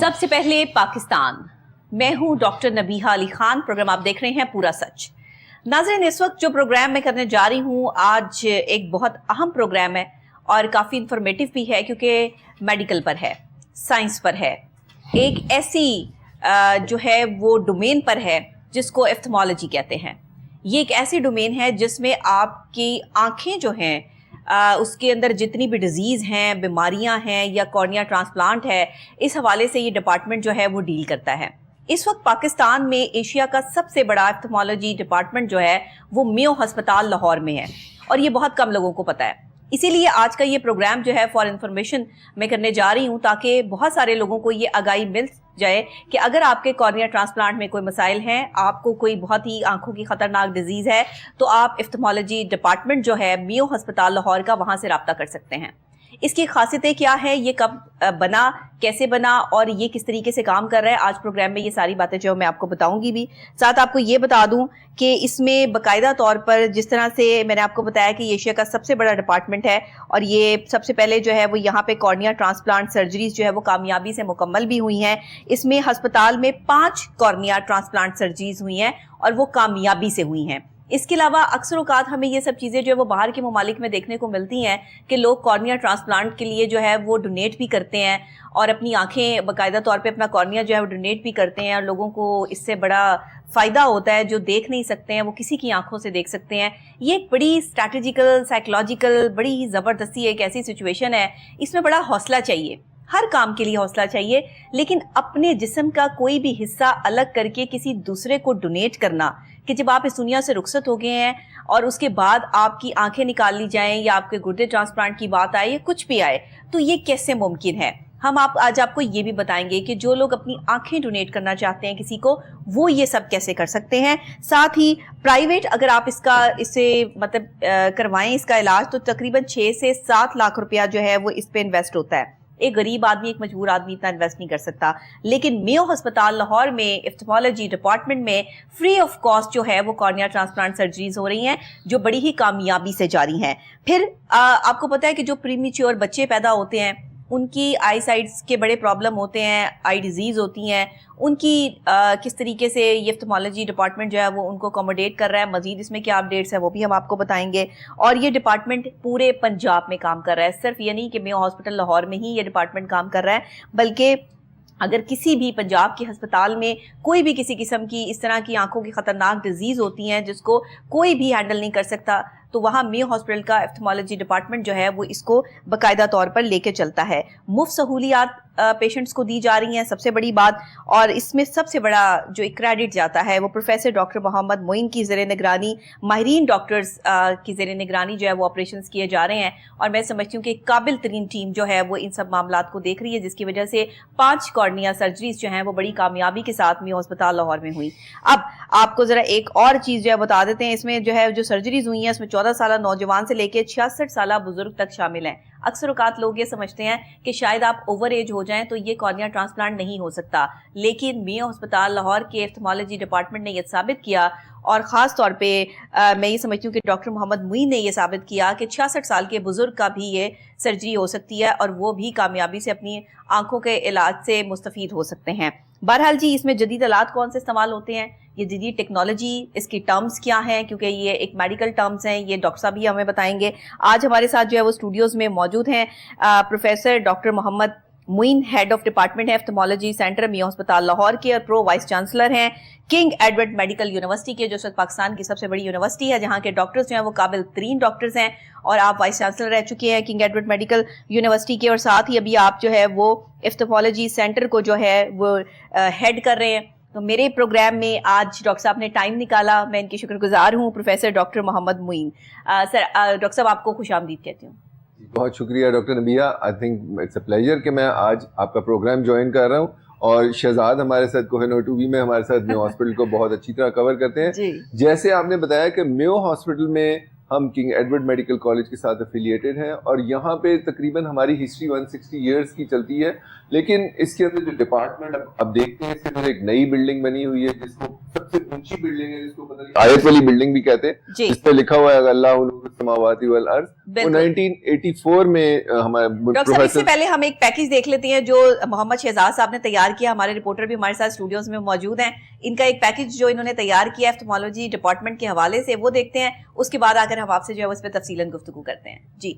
سب سے پہلے پاکستان، میں ہوں ڈاکٹر نبیہہ علی خان، پروگرام آپ دیکھ رہے ہیں پورا سچ۔ ناظرین، اس وقت جو پروگرام میں کرنے جا رہی ہوں آج ایک بہت اہم پروگرام ہے اور کافی انفارمیٹیو بھی ہے، کیونکہ میڈیکل پر ہے، سائنس پر ہے، ایک ایسی جو ہے وہ ڈومین پر ہے جس کو اپتھالمولوجی کہتے ہیں۔ یہ ایک ایسی ڈومین ہے جس میں آپ کی آنکھیں جو ہیں اس کے اندر جتنی بھی ڈیزیز ہیں، بیماریاں ہیں یا کارنیا ٹرانسپلانٹ ہے، اس حوالے سے یہ ڈپارٹمنٹ جو ہے وہ ڈیل کرتا ہے۔ اس وقت پاکستان میں ایشیا کا سب سے بڑا اپتھالمولوجی ڈپارٹمنٹ جو ہے وہ میو ہسپتال لاہور میں ہے، اور یہ بہت کم لوگوں کو پتہ ہے۔ اسی لیے آج کا یہ پروگرام جو ہے فار انفارمیشن میں کرنے جا رہی ہوں، تاکہ بہت سارے لوگوں کو یہ آگاہی مل جائے کہ اگر آپ کے کارنیا ٹرانسپلانٹ میں کوئی مسائل ہیں، آپ کو کوئی بہت ہی آنکھوں کی خطرناک ڈیزیز ہے، تو آپ اپتھالمولوجی ڈپارٹمنٹ جو ہے میو ہسپتال لاہور کا، وہاں سے رابطہ کر سکتے ہیں۔ اس کی خاصیتیں کیا ہے، یہ کب بنا، کیسے بنا اور یہ کس طریقے سے کام کر رہا ہے، آج پروگرام میں یہ ساری باتیں جو میں آپ کو بتاؤں گی بھی۔ ساتھ آپ کو یہ بتا دوں کہ اس میں باقاعدہ طور پر جس طرح سے میں نے آپ کو بتایا کہ یہ ایشیا کا سب سے بڑا ڈپارٹمنٹ ہے، اور یہ سب سے پہلے جو ہے وہ یہاں پہ کارنیا ٹرانسپلانٹ سرجریز جو ہے وہ کامیابی سے مکمل بھی ہوئی ہیں۔ اس میں ہسپتال میں 5 کارنیا ٹرانسپلانٹ سرجریز ہوئی ہیں اور وہ کامیابی سے ہوئی ہیں۔ اس کے علاوہ اکثر اوقات ہمیں یہ سب چیزیں جو ہے وہ باہر کے ممالک میں دیکھنے کو ملتی ہیں کہ لوگ کارنیا ٹرانسپلانٹ کے لیے جو ہے وہ ڈونیٹ بھی کرتے ہیں، اور اپنی آنکھیں باقاعدہ طور پہ اپنا کارنیا جو ہے وہ ڈونیٹ بھی کرتے ہیں، اور لوگوں کو اس سے بڑا فائدہ ہوتا ہے۔ جو دیکھ نہیں سکتے ہیں وہ کسی کی آنکھوں سے دیکھ سکتے ہیں۔ یہ ایک بڑی اسٹریٹجیکل، سائیکولوجیکل، بڑی ہی زبردستی ایک ایسی سچویشن ہے۔ اس میں بڑا حوصلہ چاہیے، ہر کام کے لیے حوصلہ چاہیے، لیکن اپنے جسم کا کوئی بھی حصہ الگ کر کے کسی دوسرے کو ڈونیٹ کرنا، کہ جب آپ اس دنیا سے رخصت ہو گئے ہیں اور اس کے بعد آپ کی آنکھیں نکال لی جائیں یا آپ کے گردے ٹرانسپلانٹ کی بات آئے یا کچھ بھی آئے، تو یہ کیسے ممکن ہے؟ ہم آج آپ کو یہ بھی بتائیں گے کہ جو لوگ اپنی آنکھیں ڈونیٹ کرنا چاہتے ہیں کسی کو، وہ یہ سب کیسے کر سکتے ہیں۔ ساتھ ہی پرائیویٹ اگر آپ اسے مطلب کروائیں اس کا علاج، تو تقریباً 6 سے 7 لاکھ روپیہ جو ہے وہ اس پہ انویسٹ ہوتا ہے۔ ایک غریب آدمی، ایک مجبور آدمی اتنا انویسٹ نہیں کر سکتا، لیکن میو ہسپتال لاہور میں اپتھالمولوجی ڈپارٹمنٹ میں فری آف کاسٹ جو ہے وہ کارنیا ٹرانسپلانٹ سرجریز ہو رہی ہیں، جو بڑی ہی کامیابی سے جاری ہیں۔ پھر آپ کو پتہ ہے کہ جو پریمیچور بچے پیدا ہوتے ہیں، ان کی آئی سائٹس کے بڑے پرابلم ہوتے ہیں، آئی ڈیزیز ہوتی ہیں، ان کی کس طریقے سے یہ اپتھالمولوجی ڈپارٹمنٹ جو ہے وہ ان کو اکوموڈیٹ کر رہا ہے۔ مزید اس میں کیا اپڈیٹس ہیں وہ بھی ہم آپ کو بتائیں گے، اور یہ ڈپارٹمنٹ پورے پنجاب میں کام کر رہا ہے۔ صرف یہ نہیں کہ میو ہاسپٹل لاہور میں ہی یہ ڈپارٹمنٹ کام کر رہا ہے، بلکہ اگر کسی بھی پنجاب کے ہسپتال میں کوئی بھی کسی قسم کی اس طرح کی آنکھوں کی خطرناک ڈیزیز ہوتی ہیں جس کو کوئی بھی ہینڈل نہیں کر سکتا، تو وہاں میو ہاسپٹل کا اپتھالمولوجی ڈپارٹمنٹ جو ہے وہ اس کو باقاعدہ طور پر لے کے چلتا ہے۔ مفت سہولیات پیشنٹس کو دی جا رہی ہیں، سب سے بڑی بات، اور اس میں سب سے بڑا جو کریڈٹ جاتا ہے وہ پروفیسر ڈاکٹر محمد معین کی زیر نگرانی، ماہرین ڈاکٹرز کی زیر نگرانی جو ہے وہ آپریشنز کیے جا رہے ہیں، اور میں سمجھتی ہوں کہ ایک قابل ترین ٹیم جو ہے وہ ان سب معاملات کو دیکھ رہی ہے، جس کی وجہ سے 5 کارنیا سرجریز جو ہیں وہ بڑی کامیابی کے ساتھ میو ہسپتال لاہور میں ہوئی۔ اب آپ کو ذرا ایک اور چیز جو ہے بتا دیتے ہیں، اس میں جو ہے جو سرجریز ہوئی ہیں اس میں 14 سالہ نوجوان سے لے کے 66 سالہ بزرگ تک شامل ہیں۔ اکثر اوقات لوگ یہ سمجھتے ہیں کہ شاید آپ اوور ایج ہو جائیں تو یہ کارنیا ٹرانسپلانٹ نہیں ہو سکتا، لیکن میو ہسپتال لاہور کے اپتھالمولوجی ڈپارٹمنٹ نے یہ ثابت کیا، اور خاص طور پہ میں یہ سمجھتی ہوں کہ ڈاکٹر محمد معین نے یہ ثابت کیا کہ 66 سال کے بزرگ کا بھی یہ سرجری ہو سکتی ہے، اور وہ بھی کامیابی سے اپنی آنکھوں کے علاج سے مستفید ہو سکتے ہیں۔ بہرحال جی، اس میں جدید آلات کون سے استعمال ہوتے ہیں، یہ جدید ٹیکنالوجی، اس کی ٹرمز کیا ہیں، کیونکہ یہ ایک میڈیکل ٹرمز ہیں، یہ ڈاکٹر صاحب ہی ہمیں بتائیں گے۔ آج ہمارے ساتھ جو ہے وہ اسٹوڈیوز میں موجود ہیں professor doctor Muhammad Moin, head of department ہے اپتھالمولوجی سینٹر میو ہسپتال لاہور کے، اور پرو وائس چانسلر ہیں کنگ ایڈورڈ میڈیکل یونیورسٹی کے، جو پاکستان کی سب سے بڑی یونیورسٹی ہے، جہاں کے ڈاکٹرز جو ہیں وہ قابل ترین ڈاکٹرز ہیں، اور آپ وائس چانسلر رہ چکے ہیں کنگ ایڈورڈ میڈیکل یونیورسٹی کے، اور ساتھ ہی ابھی آپ جو ہے وہ اپتھالمولوجی سینٹر کو جو ہے وہ ہیڈ کر رہے ہیں۔ تو میرے پروگرام میں آج ڈاکٹر صاحب نے ٹائم نکالا، میں ان کی شکر گزار ہوں، professor doctor Muhammad Moin. Sir, doctor صاحب آپ کو خوش آمدید کہتی ہوں۔ بہت شکریہ doctor Nabiha, I think it's a pleasure کہ میں آج آپ کا پروگرام جوائن کر رہا ہوں، اور شہزاد ہمارے ساتھ کوہ نور 2 میں ہمارے ساتھ میو ہاسپٹل کو بہت اچھی طرح کور کرتے ہیں۔ جیسے آپ نے بتایا کہ میو ہاسپٹل میں ہم کنگ ایڈورڈ میڈیکل کالج کے ساتھ افیلیٹڈ ہیں، اور یہاں پہ تقریباً ہماری ہسٹری 160 ایئرس کی چلتی ہے، لیکن اس کے اندر جو ڈپارٹمنٹ اب دیکھتے ہیں، اس کے اندر ایک نئی بلڈنگ بنی ہوئی ہے جس کو سب سب سے اونچی بلڈنگ ہے جس کو پتہ نہیں آیت والی بلڈنگ بھی کہتے ہیں, جس پہ لکھا ہوا ہے اللہ نور السماوات والارض, وہ 1984 میں ہمارے ڈاکٹر صاحب. اس سے پہلے ہم ایک پیکج دیکھ لیتے ہیں جو محمد شہزاد صاحب نے تیار کیا. ہمارے رپورٹر بھی ہمارے ساتھ اسٹوڈیوز میں موجود ہیں. ان کا ایک پیکج جو انہوں نے تیار کیا آپتھالمولوجی ڈپارٹمنٹ کے حوالے سے, وہ دیکھتے ہیں. اس کے بعد آ کر ہم آپ سے جو ہے اس پہ تفصیلاً گفتگو کرتے ہیں. جی.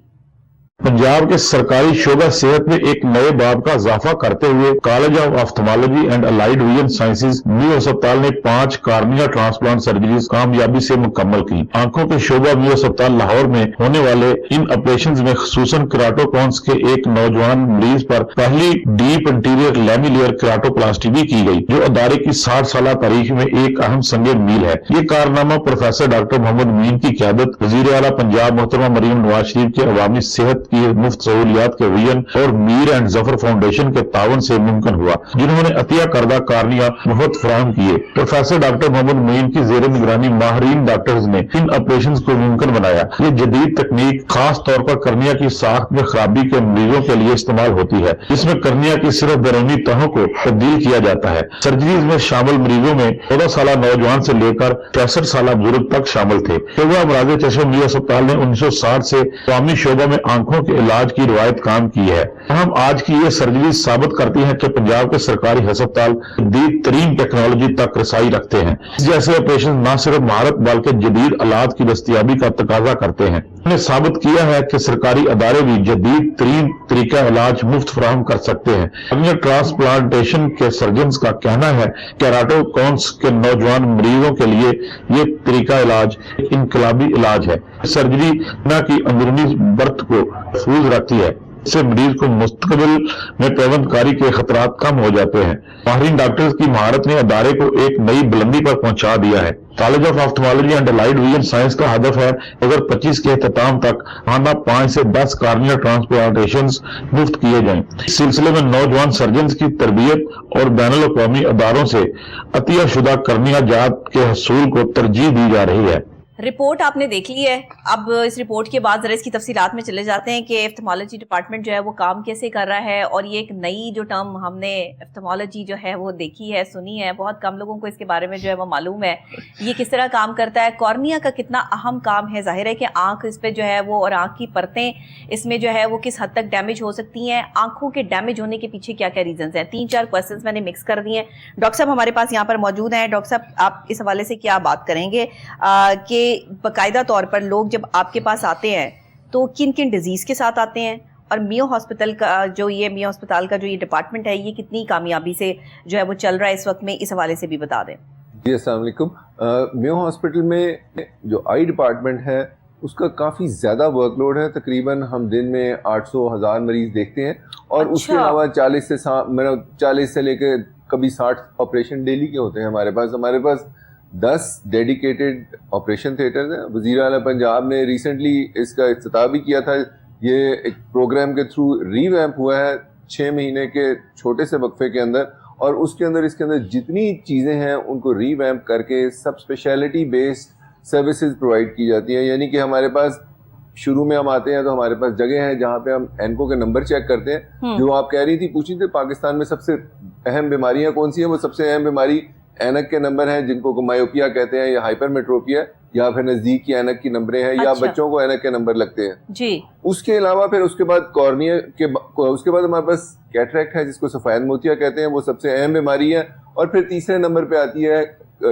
پنجاب کے سرکاری شعبہ صحت میں ایک نئے باب کا اضافہ کرتے ہوئے college of ophthalmology and allied vision sciences new ہسپتال نے 5 کارنیا ٹرانسپلانٹ سرجریز کامیابی سے مکمل کی. آنکھوں کے شعبہ نیو ہسپتال لاہور میں ہونے والے ان آپریشنز میں خصوصاً کیراٹوکونس کے ایک نوجوان مریض پر پہلی ڈیپ انٹیریئر لیمیلیئر کیراٹوپلاسٹی بھی کی گئی, جو ادارے کی 60 سالہ تاریخ میں ایک اہم سنگ میل ہے. یہ کارنامہ پروفیسر ڈاکٹر محمد مین کی قیادت, وزیر اعلیٰ پنجاب محترمہ مریم نواز شریف کے عوامی صحت کی مفت سہولیات کے ویژن اور میر اینڈ ظفر فاؤنڈیشن کے تعاون سے ممکن ہوا, جنہوں نے عطیہ کردہ کارنیا مفت فراہم کیے. پروفیسر ڈاکٹر محمد معین کی زیر نگرانی ماہرین ڈاکٹرز نے ان آپریشنز کو ممکن بنایا. یہ جدید تکنیک خاص طور پر کرنیا کی ساخت میں خرابی کے مریضوں کے لیے استعمال ہوتی ہے, جس میں کرنیا کی صرف بیرونی تہوں کو تبدیل کیا جاتا ہے. سرجریز میں شامل مریضوں میں 14 سالہ نوجوان سے لے کر 63 سالہ بزرگ تک شامل تھے. شعبہ امراض چشم نیو ہسپتال نے 1960 سے عوامی شعبہ میں آنکھوں کے علاج کی روایت کام کی ہے. ہم آج کی یہ سرجری ثابت کرتی ہیں کہ پنجاب کے سرکاری ہسپتال جدید ترین ٹیکنالوجی تک رسائی رکھتے ہیں. اس جیسے آپریشن نہ صرف مہارت بلکہ جدید آلات کی دستیابی کا تقاضا کرتے ہیں. ہم نے ثابت کیا ہے کہ سرکاری ادارے بھی جدید ترین طریقہ علاج مفت فراہم کر سکتے ہیں. ٹرانسپلانٹیشن کے سرجنز کا کہنا ہے کہ کیراٹوکونس کے نوجوان مریضوں کے لیے یہ طریقہ علاج ایک انقلابی علاج ہے. سرجری نہ کی اندرونی برت کو محفوظ رکھتی ہے, اس سے مریض کو مستقبل میں پیوند کاری کے خطرات کم ہو جاتے ہیں. ماہرین ڈاکٹرز کی مہارت نے ادارے کو ایک نئی بلندی پر پہنچا دیا ہے. College of ophthalmology and allied vision science کا ہدف ہے 2025 کے اختتام تک ماہانہ 5 سے 10 کارنیا ٹرانسپلانٹیشنز مفت کیے جائیں. اس سلسلے میں نوجوان سرجنز کی تربیت اور بین الاقوامی اداروں سے عطیہ شدہ کرنیا جات کے حصول کو ترجیح دی جا رہی ہے. رپورٹ آپ نے دیکھ لی ہے. اب اس رپورٹ کے بعد ذرا اس کی تفصیلات میں چلے جاتے ہیں کہ آپتھالمولوجی ڈپارٹمنٹ جو ہے وہ کام کیسے کر رہا ہے, اور یہ ایک نئی جو ٹرم ہم نے آپتھالمولوجی جو ہے وہ دیکھی ہے, سنی ہے, بہت کم لوگوں کو اس کے بارے میں جو ہے وہ معلوم ہے. یہ کس طرح کام کرتا ہے, کارنیا کا کتنا اہم کام ہے. ظاہر ہے کہ آنکھ اس پہ جو ہے وہ, اور آنکھ کی پرتیں اس میں جو ہے وہ کس حد تک ڈیمیج ہو سکتی ہیں. آنکھوں کے ڈیمیج ہونے کے پیچھے کیا کیا ریزنز ہیں. 3-4 کویسچنز میں نے مکس کر دیے ہیں. ڈاکٹر صاحب ہمارے پاس یہاں پر موجود ہیں. ڈاکٹر صاحب آپ اس حوالے سے کیا بات کریں گے کہ باقاعدہ طور پر لوگ جب آپ کے پاس آتے ہیں تو کن کن ڈیزیز کے ساتھ آتے ہیں, اور میو ہاسپٹل کا جو میو ہسپتال کا جو یہ ڈپارٹمنٹ ہے یہ کتنی کامیابی سے جو ہے وہ چل رہا ہے اس وقت میں, اس حوالے سے بھی بتا دیں. جی السلام علیکم. میو ہاسپٹل میں جو آئی ڈپارٹمنٹ ہے اس کا کافی زیادہ ورک لوڈ ہے. تقریباً ہم دن میں 800-1000 مریض دیکھتے ہیں, اور اس کے علاوہ 40 سے لے کے کبھی 60 آپریشن ڈیلی کے ہوتے ہیں. ہمارے پاس 10 ڈیڈیکیٹڈ آپریشن تھیٹرز ہیں. وزیر اعلیٰ پنجاب نے ریسنٹلی اس کا افتتاح بھی کیا تھا. یہ ایک پروگرام کے تھرو ری ویمپ ہوا ہے 6 مہینے کے چھوٹے سے وقفے کے اندر, اور اس کے اندر جتنی چیزیں ہیں ان کو ری ویمپ کر کے سب اسپیشلٹی بیسڈ سروسز پرووائڈ کی جاتی ہیں. یعنی کہ ہمارے پاس شروع میں ہم آتے ہیں تو ہمارے پاس جگہ ہے جہاں پہ ہم اینکو کے نمبر چیک کرتے ہیں. جو آپ کہہ رہی تھی, پوچھی تھی پاکستان میں سب سے اہم بیماریاں کون سی ہیں, وہ سب سے اہم بیماری اینک کے نمبر ہیں, جن کو مایوپیا کہتے ہیں, یا ہائپر میٹروپیا, یا پھر نزدیک کی اینک کی نمبریں ہیں, یا بچوں کو اینک کے نمبر لگتے ہیں. جی. اس کے علاوہ پھر اس کے بعد کارنیا اس کے بعد ہمارے پاس کیٹریکٹ ہے جس کو سفید موتیا کہتے ہیں, وہ سب سے اہم بیماری ہے. اور پھر تیسرے نمبر پہ آتی ہے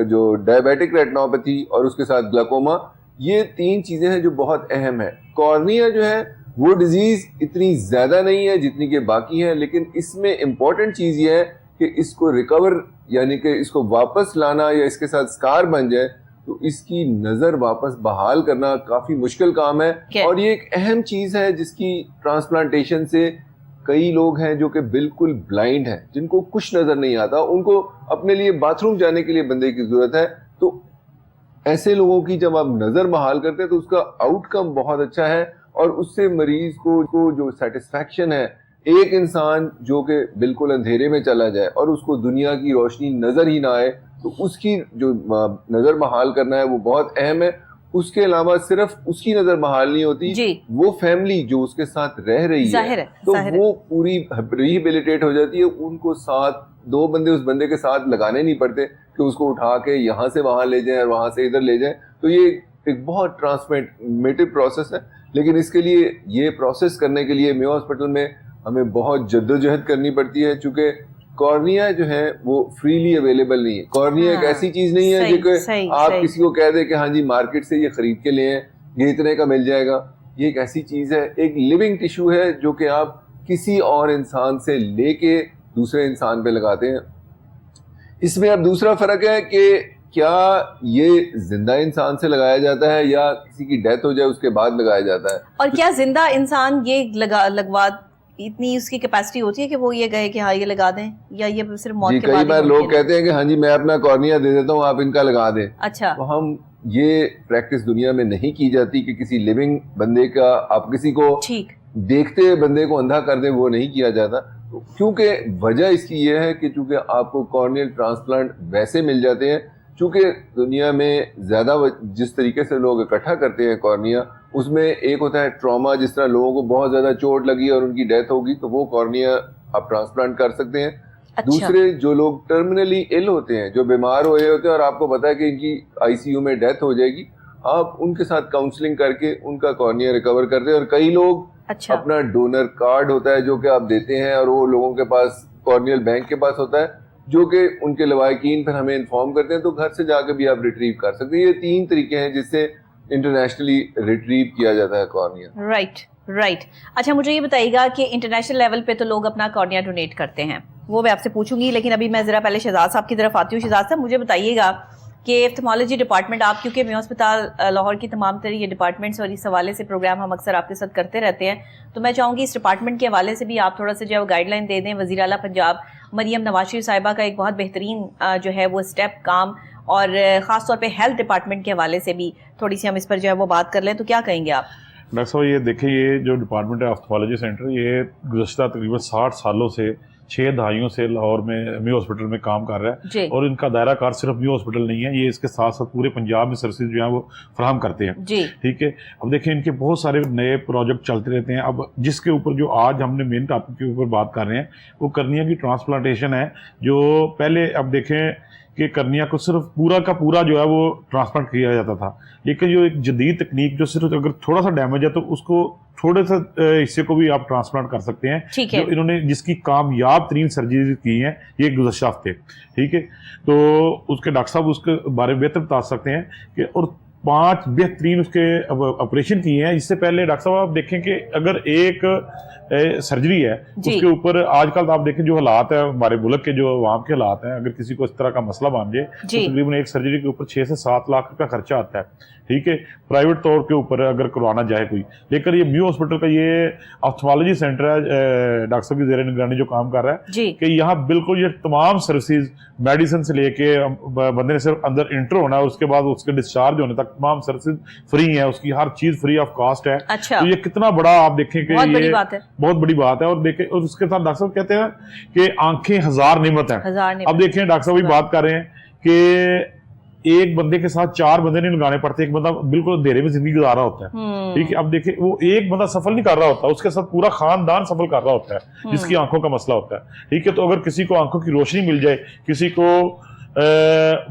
جو ڈائبیٹک ریٹنوپیتھی اور اس کے ساتھ گلاکوما. یہ 3 چیزیں ہیں جو بہت اہم ہیں. کارنیا جو ہے وہ ڈیزیز اتنی زیادہ نہیں ہے جتنی کہ باقی ہیں, لیکن اس میں امپورٹنٹ چیز یہ ہے کہ اس کو ریکور یعنی کہ اس کو واپس لانا, یا اس کے ساتھ سکار بن جائے تو اس کی نظر واپس بحال کرنا کافی مشکل کام ہے. اور یہ ایک اہم چیز ہے جس کی ٹرانسپلانٹیشن سے کئی لوگ ہیں جو کہ بالکل بلائنڈ ہیں, جن کو کچھ نظر نہیں آتا, ان کو اپنے لیے باتھ روم جانے کے لیے بندے کی ضرورت ہے. تو ایسے لوگوں کی جب آپ نظر بحال کرتے ہیں تو اس کا آؤٹ کم بہت اچھا ہے, اور اس سے مریض کو جو سیٹسفیکشن ہے, ایک انسان جو کہ بالکل اندھیرے میں چلا جائے اور اس کو دنیا کی روشنی نظر ہی نہ آئے, تو اس کی جو نظر بحال کرنا ہے وہ بہت اہم ہے. اس کے علاوہ صرف اس کی نظر بحال نہیں ہوتی, وہ فیملی جو اس کے ساتھ رہ رہی ہے تو وہ پوری ریہیبلیٹیٹ ہو جاتی ہے. ان کو ساتھ 2 بندے اس بندے کے ساتھ لگانے نہیں پڑتے. کہ اس کو اٹھا کے یہاں سے وہاں لے جائیں اور وہاں سے ادھر لے جائیں. تو یہ ایک بہت ٹرانسفارمیٹیو پروسیس ہے, لیکن اس کے لیے یہ پروسیس کرنے کے لیے میو ہاسپٹل میں ہمیں بہت جدوجہد کرنی پڑتی ہے, چونکہ کارنیا جو ہے وہ فریلی اویلیبل نہیں ہے. کارنیا ایک ایسی چیز نہیں ہے جو کہ آپ کسی کو کہہ دیں کہ ہاں جی مارکیٹ سے یہ خرید کے لیں, یہ اتنے کا مل جائے گا. یہ ایک ایسی چیز ہے, ایک لیونگ ٹیشو ہے جو کہ آپ کسی اور انسان سے لے کے دوسرے انسان پہ لگاتے ہیں. اس میں اب دوسرا فرق ہے کہ کیا یہ زندہ انسان سے لگایا جاتا ہے یا کسی کی ڈیتھ ہو جائے اس کے بعد لگایا جاتا ہے. اور کیا زندہ انسان یہ لگوا اتنی اس کی کیپیسٹی ہوتی ہے کہ وہ یہ کہے کہ ہاں یہ لگا دیں, یا یہ صرف موت کے بعد؟ کئی بار لوگ کہتے ہیں کہ ہاں جی میں اپنا کارنیا دے دیتا ہوں, آپ ان کا لگا دیں. اچھا, تو ہم یہ پریکٹس دنیا میں نہیں کی جاتی کہ کسی لیونگ بندے کا آپ کسی کو دیکھتے بندے کو اندھا کر دیں, وہ نہیں کیا جاتا. کیونکہ وجہ اس کی یہ ہے کہ چونکہ آپ کو کارنیل ٹرانسپلانٹ ویسے مل جاتے ہیں, چونکہ دنیا میں زیادہ جس طریقے سے لوگ اکٹھا کرتے ہیں کارنیا, اس میں ایک ہوتا ہے ٹراما, جس طرح لوگوں کو بہت زیادہ چوٹ لگی اور ان کی ڈیتھ ہوگی تو وہ کارنیا آپ ٹرانسپلانٹ کر سکتے ہیں. دوسرے جو لوگ ٹرمینلی ال ہوتے ہیں, جو بیمار ہوئے ہوتے ہیں اور آپ کو پتا ہے کہ ان کی آئی سی یو میں ڈیتھ ہو جائے گی, آپ ان کے ساتھ کاؤنسلنگ کر کے ان کا کارنیا ریکور کرتے ہیں. اور کئی لوگ اپنا ڈونر کارڈ ہوتا ہے جو کہ آپ دیتے ہیں, اور وہ لوگوں کے پاس کارنیل بینک کے پاس ہوتا ہے جو کہ ان کے لواحقین پھر ہمیں انفارم کرتے ہیں, تو گھر سے جا کے بھی آپ ریٹریو کر سکتے ہیں. یہ 3 طریقے ہیں جس سے انٹرنیشنلی ریٹریو کیا جاتا ہے کارنیا. رائٹ. اچھا مجھے یہ بتائیے گا کہ انٹرنیشنل لیول پہ تو لوگ اپنا کارنیا ڈونیٹ کرتے ہیں, وہ میں آپ سے پوچھوں گی, لیکن ابھی میں ذرا پہلے شہزاد صاحب کی طرف آتی ہوں. شہزاد صاحب مجھے بتائیے گا کہ آپتھالمالوجی ڈپارٹمنٹ, آپ کیونکہ میو ہسپتال لاہور کی تمام تر یہ ڈپارٹمنٹس اور اس حوالے سے پروگرام ہم اکثر آپ کے ساتھ کرتے رہتے ہیں, تو میں چاہوں گی اس ڈپارٹمنٹ کے حوالے سے بھی آپ تھوڑا سا جو ہے وہ گائیڈ لائن دے دیں. وزیر اعلیٰ پنجاب مریم نواز شریف صاحبہ کا ایک بہت بہترین جو ہے وہ اسٹیپ کام, اور خاص طور پہ ہیلتھ ڈپارٹمنٹ کے حوالے سے بھی تھوڑی سی ہم اس پر جو ہے وہ بات کر لیں, تو کیا کہیں گے آپ؟ ڈاکٹر صاحب یہ دیکھیں, یہ جو ڈپارٹمنٹ ہے آپتھالمالوجی سینٹر, یہ گزشتہ تقریباً 60 سالوں سے 6 دہائیوں سے لاہور میں میو ہاسپٹل میں کام کر رہا ہے. اور ان کا دائرہ کار صرف میو ہاسپٹل نہیں ہے, یہ اس کے ساتھ ساتھ پورے پنجاب میں سروسز جو ہیں وہ فراہم کرتے ہیں. ٹھیک ہے, اب دیکھیں ان کے بہت سارے نئے پروجیکٹ چلتے رہتے ہیں. اب جس کے اوپر جو آج ہم نے مین ٹاپک کے اوپر بات کر رہے ہیں وہ کرنیا کی ٹرانسپلانٹیشن ہے. جو پہلے اب دیکھیں کہ کرنیا کو صرف پورا کا پورا جو ہے وہ ٹرانسپلانٹ کیا جاتا تھا, لیکن جو ایک جدید تکنیک جو صرف اگر تھوڑا سا ڈیمیج ہے تو اس کو تھوڑے سے حصے کو بھی آپ ٹرانسپلانٹ کر سکتے ہیں, جو انہوں نے جس کی کامیاب ترین سرجری کی ہیں یہ گزشتہ ہفتے. ٹھیک ہے, تو اس کے ڈاکٹر صاحب اس کے بارے میں بہتر بتا سکتے ہیں کہ, اور 5 بہترین اس کے آپریشن کیے ہیں. اس سے پہلے ڈاکٹر صاحب آپ دیکھیں کہ اگر ایک سرجری ہے اس کے اوپر آج کل آپ دیکھیں جو حالات ہیں ہمارے ملک کے, جو عوام کے حالات ہیں, اگر کسی کو اس طرح کا مسئلہ بن جائے تو تقریباً ایک سرجری کے اوپر 6 سے 7 لاکھ روپے خرچہ آتا ہے. ٹھیک ہے, پرائیویٹ طور کے اوپر اگر کروانا جائے کوئی. لیکن یہ میو ہاسپٹل کا یہ آپتھالمالوجی سینٹر ہے ڈاکٹر صاحب کی زیر نگرانی جو کام کر رہا ہے کہ یہاں بالکل یہ تمام سروسز میڈیسن سے لے کے بندے نے صرف اندر انٹر ہونا ہے, اس کے بعد اس کے ڈسچارج ہونے تک تمام سروسز فری ہیں, اس کی ہر چیز فری آف کاسٹ ہے. تو یہ کتنا بڑا آپ دیکھیں کہ یہ بہت بڑی بات ہے. اور دیکھیں, اور اس کے ساتھ ڈاکٹر صاحب کہتے ہیں کہ آنکھیں 1000 نعمت ہیں. اب دیکھیں ڈاکٹر صاحب بات کر رہے ہیں کہ ایک بندے کے ساتھ 4 بندے نہیں لگانے پڑتے, ایک بندہ بالکل اندھیرے میں زندگی گزار رہا ہوتا ہے. ٹھیک ہے, اب دیکھیں وہ ایک بندہ سفل نہیں کر رہا ہوتا, اس کے ساتھ پورا خاندان سفل کر رہا ہوتا ہے جس کی آنکھوں کا مسئلہ ہوتا ہے. ٹھیک ہے, تو اگر کسی کو آنکھوں کی روشنی مل جائے, کسی کو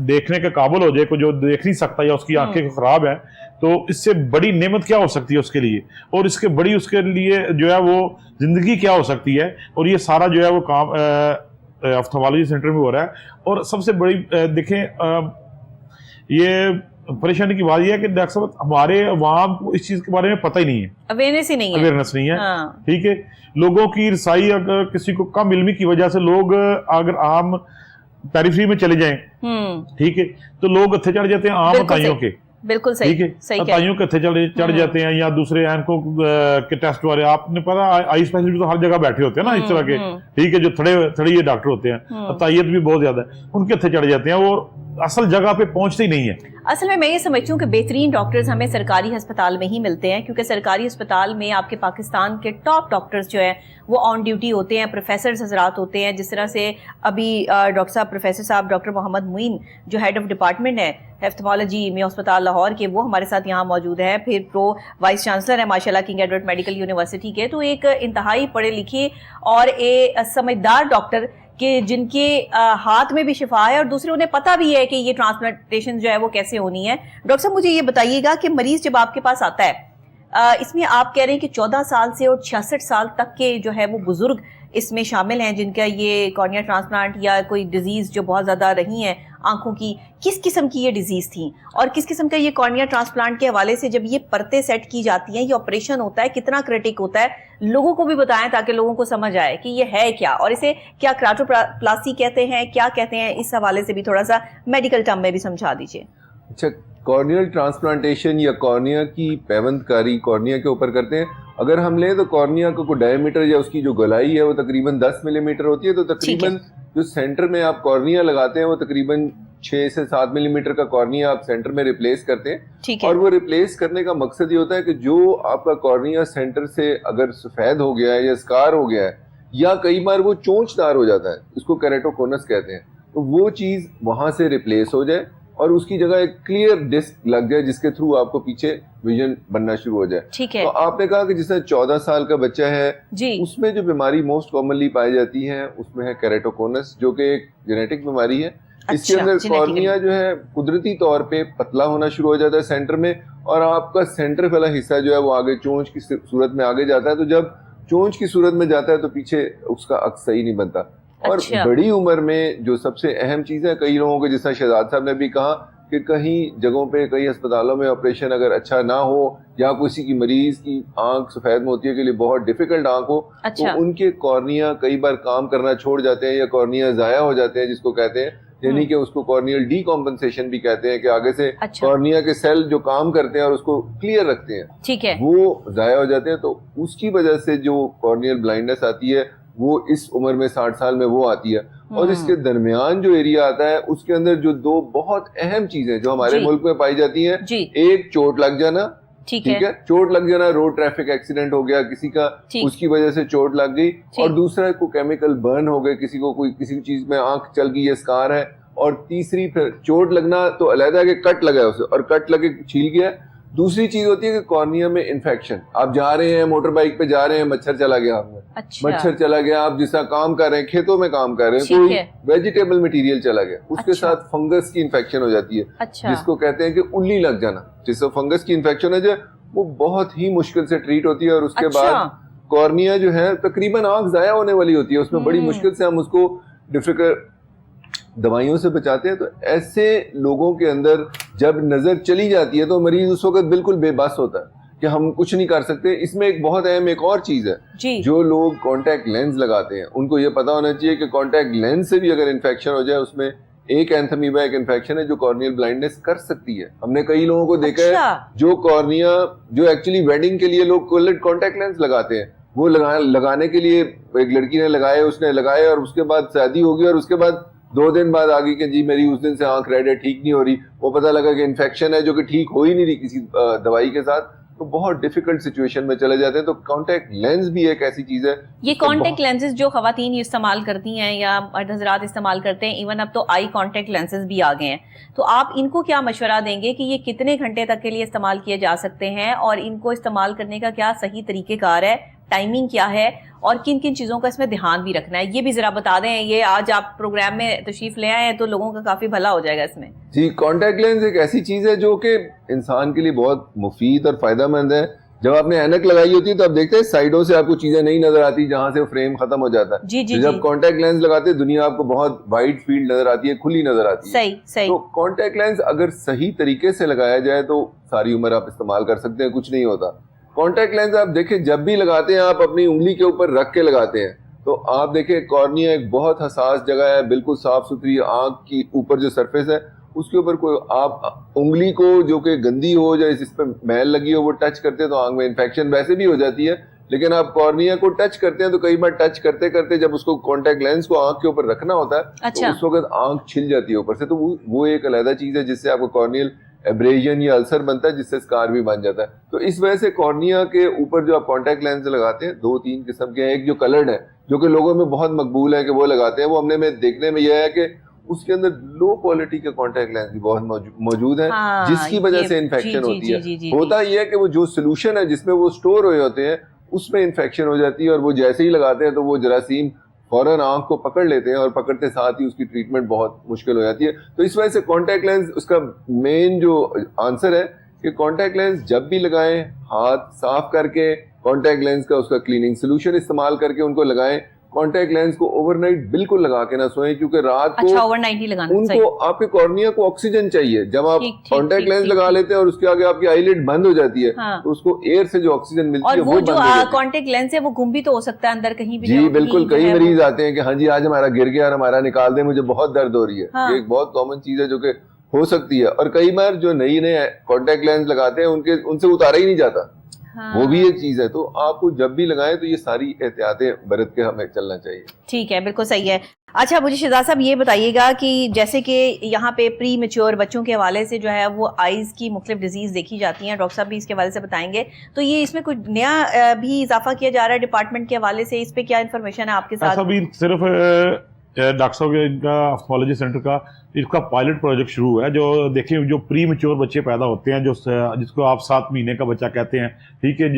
دیکھنے کے قابل ہو جائے, کو جو دیکھ نہیں سکتا یا اس کی آنکھیں خراب ہیں, تو اس سے بڑی نعمت کیا ہو سکتی ہے اس کے لیے, اور اس کے بڑی اس کے لیے جو ہے وہ زندگی کیا ہو سکتی ہے. اور یہ سارا جو ہے وہ کام آپتھالمالوجی سینٹر میں ہو رہا ہے. اور سب سے بڑی دیکھیں یہ پریشانی کی بات یہ ہے کہ ڈاکٹر صاحب ہمارے عوام کو اس چیز کے بارے میں پتہ ہی نہیں ہے, اویئرنیس نہیں ہے. ٹھیک ہے, لوگوں کی رسائی اگر کسی کو کم علمی کی وجہ سے لوگ اگر عام پیریفری میں چلے جائیں, ٹھیک ہے, تو لوگ ہتھے چڑھ جاتے ہیں عام عطائیوں کے. بالکل صحیح, عطائیوں کے ہتھے چڑھ جاتے ہیں, یا دوسرے آنکھوں کے ٹیسٹ والے, آپ نے پتا آئی اسپیشلسٹ تو ہر جگہ بیٹھے ہوتے ہیں نا اس طرح کے. ٹھیک ہے, جو تھڑے یہ ڈاکٹر ہوتے ہیں, عطائیت بھی بہت زیادہ ہے, ان کے ہتھے چڑھ جاتے ہیں, وہ اصل جگہ پہ پہنچتے ہی نہیں ہے. اصل میں یہ سمجھتی ہوں کہ بہترین ڈاکٹرز ہمیں سرکاری ہسپتال میں ہی ملتے ہیں, کیونکہ سرکاری ہسپتال میں آپ کے پاکستان کے ٹاپ ڈاکٹرز جو ہیں وہ آن ڈیوٹی ہوتے ہیں, پروفیسرز حضرات ہوتے ہیں. جس طرح سے ابھی ڈاکٹر صاحب پروفیسر صاحب ڈاکٹر محمد معین جو ہیڈ آف ڈپارٹمنٹ ہے آپتھالمالوجی میو ہسپتال لاہور کے, وہ ہمارے ساتھ یہاں موجود ہے. پھر پرو وائس چانسلر ہے ماشاء اللہ کنگ ایڈورڈ میڈیکل یونیورسٹی کے. تو ایک انتہائی پڑھے لکھے اور ایک سمجھدار ڈاکٹر کہ جن کے ہاتھ میں بھی شفا ہے اور دوسرے انہیں پتہ بھی ہے کہ یہ ٹرانسپلانٹیشن جو ہے وہ کیسے ہونی ہے. ڈاکٹر صاحب مجھے یہ بتائیے گا کہ مریض جب آپ کے پاس آتا ہے, اس میں آپ کہہ رہے ہیں کہ 14 سال سے اور 66 سال تک کے جو ہے وہ بزرگ اس میں شامل ہیں جن کا یہ کارنیا ٹرانسپلانٹ یا کوئی ڈیزیز جو بہت زیادہ رہی ہیں آنکھوں کی, کس قسم کی یہ ڈیزیز تھیں اور کس قسم کا یہ کارنیا ٹرانسپلانٹ کے حوالے سے جب یہ پرتیں سیٹ کی جاتی ہیں, یہ آپریشن ہوتا ہے, کتنا کریٹک ہوتا ہے, لوگوں کو بھی بتائیں تاکہ لوگوں کو سمجھ آئے کہ یہ ہے کیا اور اسے کیا کراٹوپلاسٹی کہتے ہیں, کیا کہتے ہیں, اس حوالے سے بھی تھوڑا سا میڈیکل ٹرم میں بھی سمجھا دیجیے. اچھا, کارنیل ٹرانسپلانٹیشن یا کارنیا کی پیوند کاری کارنیا کے اوپر کرتے ہیں. اگر ہم لیں تو کارنیا کا کوئی ڈائے میٹر یا اس کی جو گولائی ہے وہ تقریباً 10 ملی میٹر ہوتی ہے, تو تقریباً جو سینٹر میں آپ کارنیا لگاتے ہیں وہ تقریباً 6 سے 7 ملی میٹر کا کارنیا آپ سینٹر میں ریپلیس کرتے ہیں. اور وہ ریپلیس کرنے کا مقصد یہ ہوتا ہے کہ جو آپ کا کارنیا سینٹر سے اگر سفید ہو گیا ہے یا اسکار ہو گیا ہے یا کئی بار وہ چونچ دار ہو جاتا ہے, اس کو کیریٹوکونس کہتے ہیں, تو وہ چیز وہاں سے ریپلیس ہو جائے اور اس کی جگہ ایک کلیئر ڈسک لگ جائے جس کے تھرو آپ کو پیچھے ویژن بننا شروع ہو جائے. تو آپ نے کہا کہ جس طرح 14 سال کا بچہ ہے اس میں جو بیماری موسٹ کامنلی پائی جاتی ہے اس میں ہے کیریٹوکونس, جو کہ ایک جینیٹک بیماری ہے. اس کے اندر کارنیا جو ہے قدرتی طور پہ پتلا ہونا شروع ہو جاتا ہے سینٹر میں, اور آپ کا سینٹر والا حصہ جو ہے وہ آگے چونچ کی صورت میں آگے جاتا ہے. تو جب چونچ کی صورت میں جاتا ہے تو پیچھے اس کا عکس صحیح نہیں بنتا. اور بڑی عمر میں جو سب سے اہم چیز ہے, کئی لوگوں کو جس طرح شہزاد صاحب نے بھی کہا کہ کہیں جگہوں پہ کئی اسپتالوں میں آپریشن اگر اچھا نہ ہو یا کسی کی مریض کی آنکھ سفید موتیے کے لیے بہت ڈیفیکلٹ آنکھ ہو, تو ان کے کارنیا کئی بار کام کرنا چھوڑ جاتے ہیں یا کارنیا ضائع ہو جاتے ہیں, جس کو کہتے ہیں, یعنی کہ اس کو کارنیل ڈی کمپنسیشن بھی کہتے ہیں, کہ آگے سے کارنیا کے سیل جو کام کرتے ہیں اور اس کو کلیئر رکھتے ہیں وہ ضائع ہو جاتے ہیں. تو اس کی وجہ سے جو کارنیل بلائنڈنس آتی ہے وہ اس عمر میں 60 سال میں وہ آتی ہے. اور اس کے درمیان جو ایریا آتا ہے اس کے اندر جو 2 بہت اہم چیزیں جو ہمارے ملک میں پائی جاتی ہیں, ایک چوٹ لگ جانا, ٹھیک ہے, چوٹ لگ جانا, روڈ ٹریفک ایکسیڈنٹ ہو گیا کسی کا, اس کی وجہ سے چوٹ لگ گئی, اور دوسرا کو کیمیکل برن ہو گئے, کسی کو کوئی کسی چیز میں آنکھ چل گئی, یہ اسکار ہے, اور تیسری پھر چوٹ لگنا تو علیحدہ ہے کہ کٹ لگا ہے اسے اور کٹ لگے چھیل گیا. دوسری چیز ہوتی ہے کہ کارنیا میں انفیکشن, آپ جا رہے ہیں موٹر بائک پہ جا رہے ہیں, مچھر چلا گیا آپ میں, مچھر چلا گیا, آپ جس طرح کام کر رہے ہیں کھیتوں میں کام کر رہے ہیں, کوئی ویجیٹیبل مٹیریل چلا گیا, اس کے ساتھ فنگس کی انفیکشن ہو جاتی ہے, جس کو کہتے ہیں کہ انگلی لگ جانا, جس سے فنگس کی انفیکشن ہے جو وہ بہت ہی مشکل سے ٹریٹ ہوتی ہے. اور اس کے بعد کارنیا جو ہے تقریباً آنکھ ضائع ہونے والی ہوتی ہے, اس میں بڑی مشکل سے ہم اس کو ڈیفیکلٹ دوائیوں سے بچاتے ہیں. تو ایسے لوگوں کے اندر جب نظر چلی جاتی ہے تو مریض اس وقت بالکل بے بس ہوتا ہے کہ ہم کچھ نہیں کر سکتے. اس میں ایک بہت اہم ایک اور چیز ہے, جو لوگ کانٹیکٹ لینز لگاتے ہیں ان کو یہ پتا ہونا چاہیے کہ کانٹیکٹ لینز سے بھی اگر انفیکشن ہو جائے, اس میں ایک اینتھمیبا ایک انفیکشن ہے جو کارنیل بلائنڈنس کر سکتی ہے. ہم نے کئی لوگوں کو دیکھا ہے جو کارنیا جو ایکچولی ویڈنگ کے لیے لوگ کانٹیکٹ لینز لگاتے ہیں, وہ لگانے کے لیے ایک لڑکی نے لگائے, اس نے لگائے اور اس کے بعد شادی ہوگی, اور اس کے بعد 2 دن بعد آگے کہ جی میری اس دن سے آنکھ ریڈ ہے, ٹھیک نہیں ہو رہی, وہ پتہ لگا کہ انفیکشن ہے جو کہ ٹھیک ہو ہی نہیں رہی کسی دوائی کے ساتھ, تو بہت ڈیفیکلٹ سچویشن میں چلے جاتے ہیں. تو کانٹیکٹ لینز بھی ایک ایسی چیز ہے. یہ کانٹیکٹ لینزز جو خواتین استعمال کرتی ہیں یا مرد حضرات استعمال کرتے ہیں, ایون اب تو آئی کانٹیکٹ لینزز بھی آ گئے ہیں, تو آپ ان کو کیا مشورہ دیں گے کہ یہ کتنے گھنٹے تک کے لیے استعمال کیے جا سکتے ہیں, اور ان کو استعمال کرنے کا کیا صحیح طریقہ کار ہے, ٹائمنگ کیا ہے, اور کن کن چیزوں کا اس میں دھیان بھی رکھنا ہے, یہ بھی ذرا بتا دیں. یہ آج آپ پروگرام میں تشریف لے آئے ہیں تو لوگوں کا کافی بھلا ہو جائے گا اس میں. جی, کانٹیکٹ لینز ایک ایسی چیز ہے جو کہ انسان کے لیے بہت مفید اور فائدہ مند ہے. جب آپ نے اینک لگائی ہوتی ہے تو آپ دیکھتے ہیں سائڈوں سے آپ کو چیزیں نہیں نظر آتی جہاں سے فریم ختم ہو جاتا ہے. جب کانٹیکٹ لینز لگاتے ہیں دنیا آپ کو بہت وائڈ فیلڈ نظر آتی ہے, کھلی نظر آتی ہے. تو کانٹیکٹ لینز اگر صحیح طریقے سے لگایا جائے تو ساری عمر آپ استعمال کر سکتے ہیں, کچھ نہیں ہوتا. کانٹیکٹ لینز آپ دیکھیں جب بھی لگاتے ہیں آپ اپنی انگلی کے اوپر رکھ کے لگاتے ہیں, تو آپ دیکھیں کارنیا ایک بہت حساس جگہ ہے, بالکل صاف ستھری آنکھ کی اوپر جو سرفیس ہے اس کے اوپر کوئی آپ انگلی کو جو کہ گندی ہو جائے, اس پہ میل لگی ہو, وہ ٹچ کرتے ہیں تو آنکھ میں انفیکشن ویسے بھی ہو جاتی ہے. لیکن آپ کارنیا کو ٹچ کرتے ہیں تو کئی بار ٹچ کرتے کرتے جب اس کو کانٹیکٹ لینز کو آنکھ کے اوپر رکھنا ہوتا ہے تو اس وقت آنکھ چھل جاتی ہے اوپر سے. تو وہ ایک علیحدہ چیز ہے جس سے آپ کو کارنیل ایبریشن یا السر بنتا ہے, جس سے اسکار بھی بن جاتا ہے. تو اس وجہ سے کارنیا کے اوپر جو آپ کانٹیکٹ لینز لگاتے ہیں 2-3 قسم کے ہیں. ایک جو کلرڈ ہے جو کہ لوگوں میں بہت مقبول ہے کہ وہ لگاتے ہیں, وہ ہم نے دیکھنے میں یہ ہے کہ اس کے اندر لو کوالٹی کے کانٹیکٹ لینز بھی بہت موجود ہیں, جس کی وجہ سے انفیکشن ہوتی ہے. ہوتا یہ ہے کہ وہ جو سولوشن ہے جس میں وہ سٹور ہوئے ہوتے ہیں اس میں انفیکشن ہو جاتی ہے, اور وہ جیسے ہی لگاتے ہیں تو وہ جراثیم فوراً آنکھ کو پکڑ لیتے ہیں اور پکڑتے ساتھ ہی اس کی ٹریٹمنٹ بہت مشکل ہو جاتی ہے. تو اس وجہ سے کانٹیکٹ لینس اس کا مین جو آنسر ہے کہ کانٹیکٹ لینس جب بھی لگائیں ہاتھ صاف کر کے کانٹیکٹ لینس کا اس کا کلیننگ سولوشن استعمال کر کے ان کو لگائیں. کانٹیکٹ لینس کو اوور نائٹ بالکل لگا کے نہ سوئیں کیونکہ رات کو اوور نائٹ ہی لگانا ان کو آپ کے کارنیا کو آکسیجن چاہیے. جب آپ کانٹیکٹ لینس لگا لیتے ہیں اور اس کے آگے آپ کی آئی لڈ بند ہو جاتی ہے تو اس کو ایئر سے جو آکسیجن ملتی ہے وہ بند ہو جاتی ہے. کانٹیکٹ لینس ہے وہ گم بھی تو ہو سکتا ہے اندر کہیں بھی. جی بالکل, کئی مریض آتے ہیں کہ ہاں جی آج ہمارا گر گیا اور ہمارا نکال دیں, مجھے بہت درد ہو رہی ہے. یہ ایک بہت کامن چیز ہے جو کہ ہو سکتی ہے. اور کئی بار جو نئے کانٹیکٹ لینس لگاتے ہیں ان سے اتارا ہی نہیں جاتا, وہ بھی ایک چیز ہے. تو آپ کو جب بھی لگائیں تو یہ ساری احتیاطیں برت کے ہمیں چلنا چاہیے. ٹھیک ہے, بالکل صحیح ہے. اچھا مجھے شہزاد صاحب یہ بتائیے گا کہ جیسے کہ یہاں پہ پری میچور بچوں کے حوالے سے جو ہے وہ آئیز کی مختلف ڈیزیز دیکھی جاتی ہیں, ڈاکٹر صاحب بھی اس کے حوالے سے بتائیں گے. تو یہ اس میں کچھ نیا بھی اضافہ کیا جا رہا ہے ڈپارٹمنٹ کے حوالے سے, اس پہ کیا انفارمیشن ہے آپ کے ساتھ؟ ایسا بھی صرف ڈاکٹر صاحب ان کا آفتھالمولوجی سینٹر کا اس کا پائلٹ پروجیکٹ شروع ہے. جو دیکھیں جو پری میچور بچے پیدا ہوتے ہیں جس کو آپ 7 مہینے کا بچہ کہتے ہیں, ٹھیک ہے,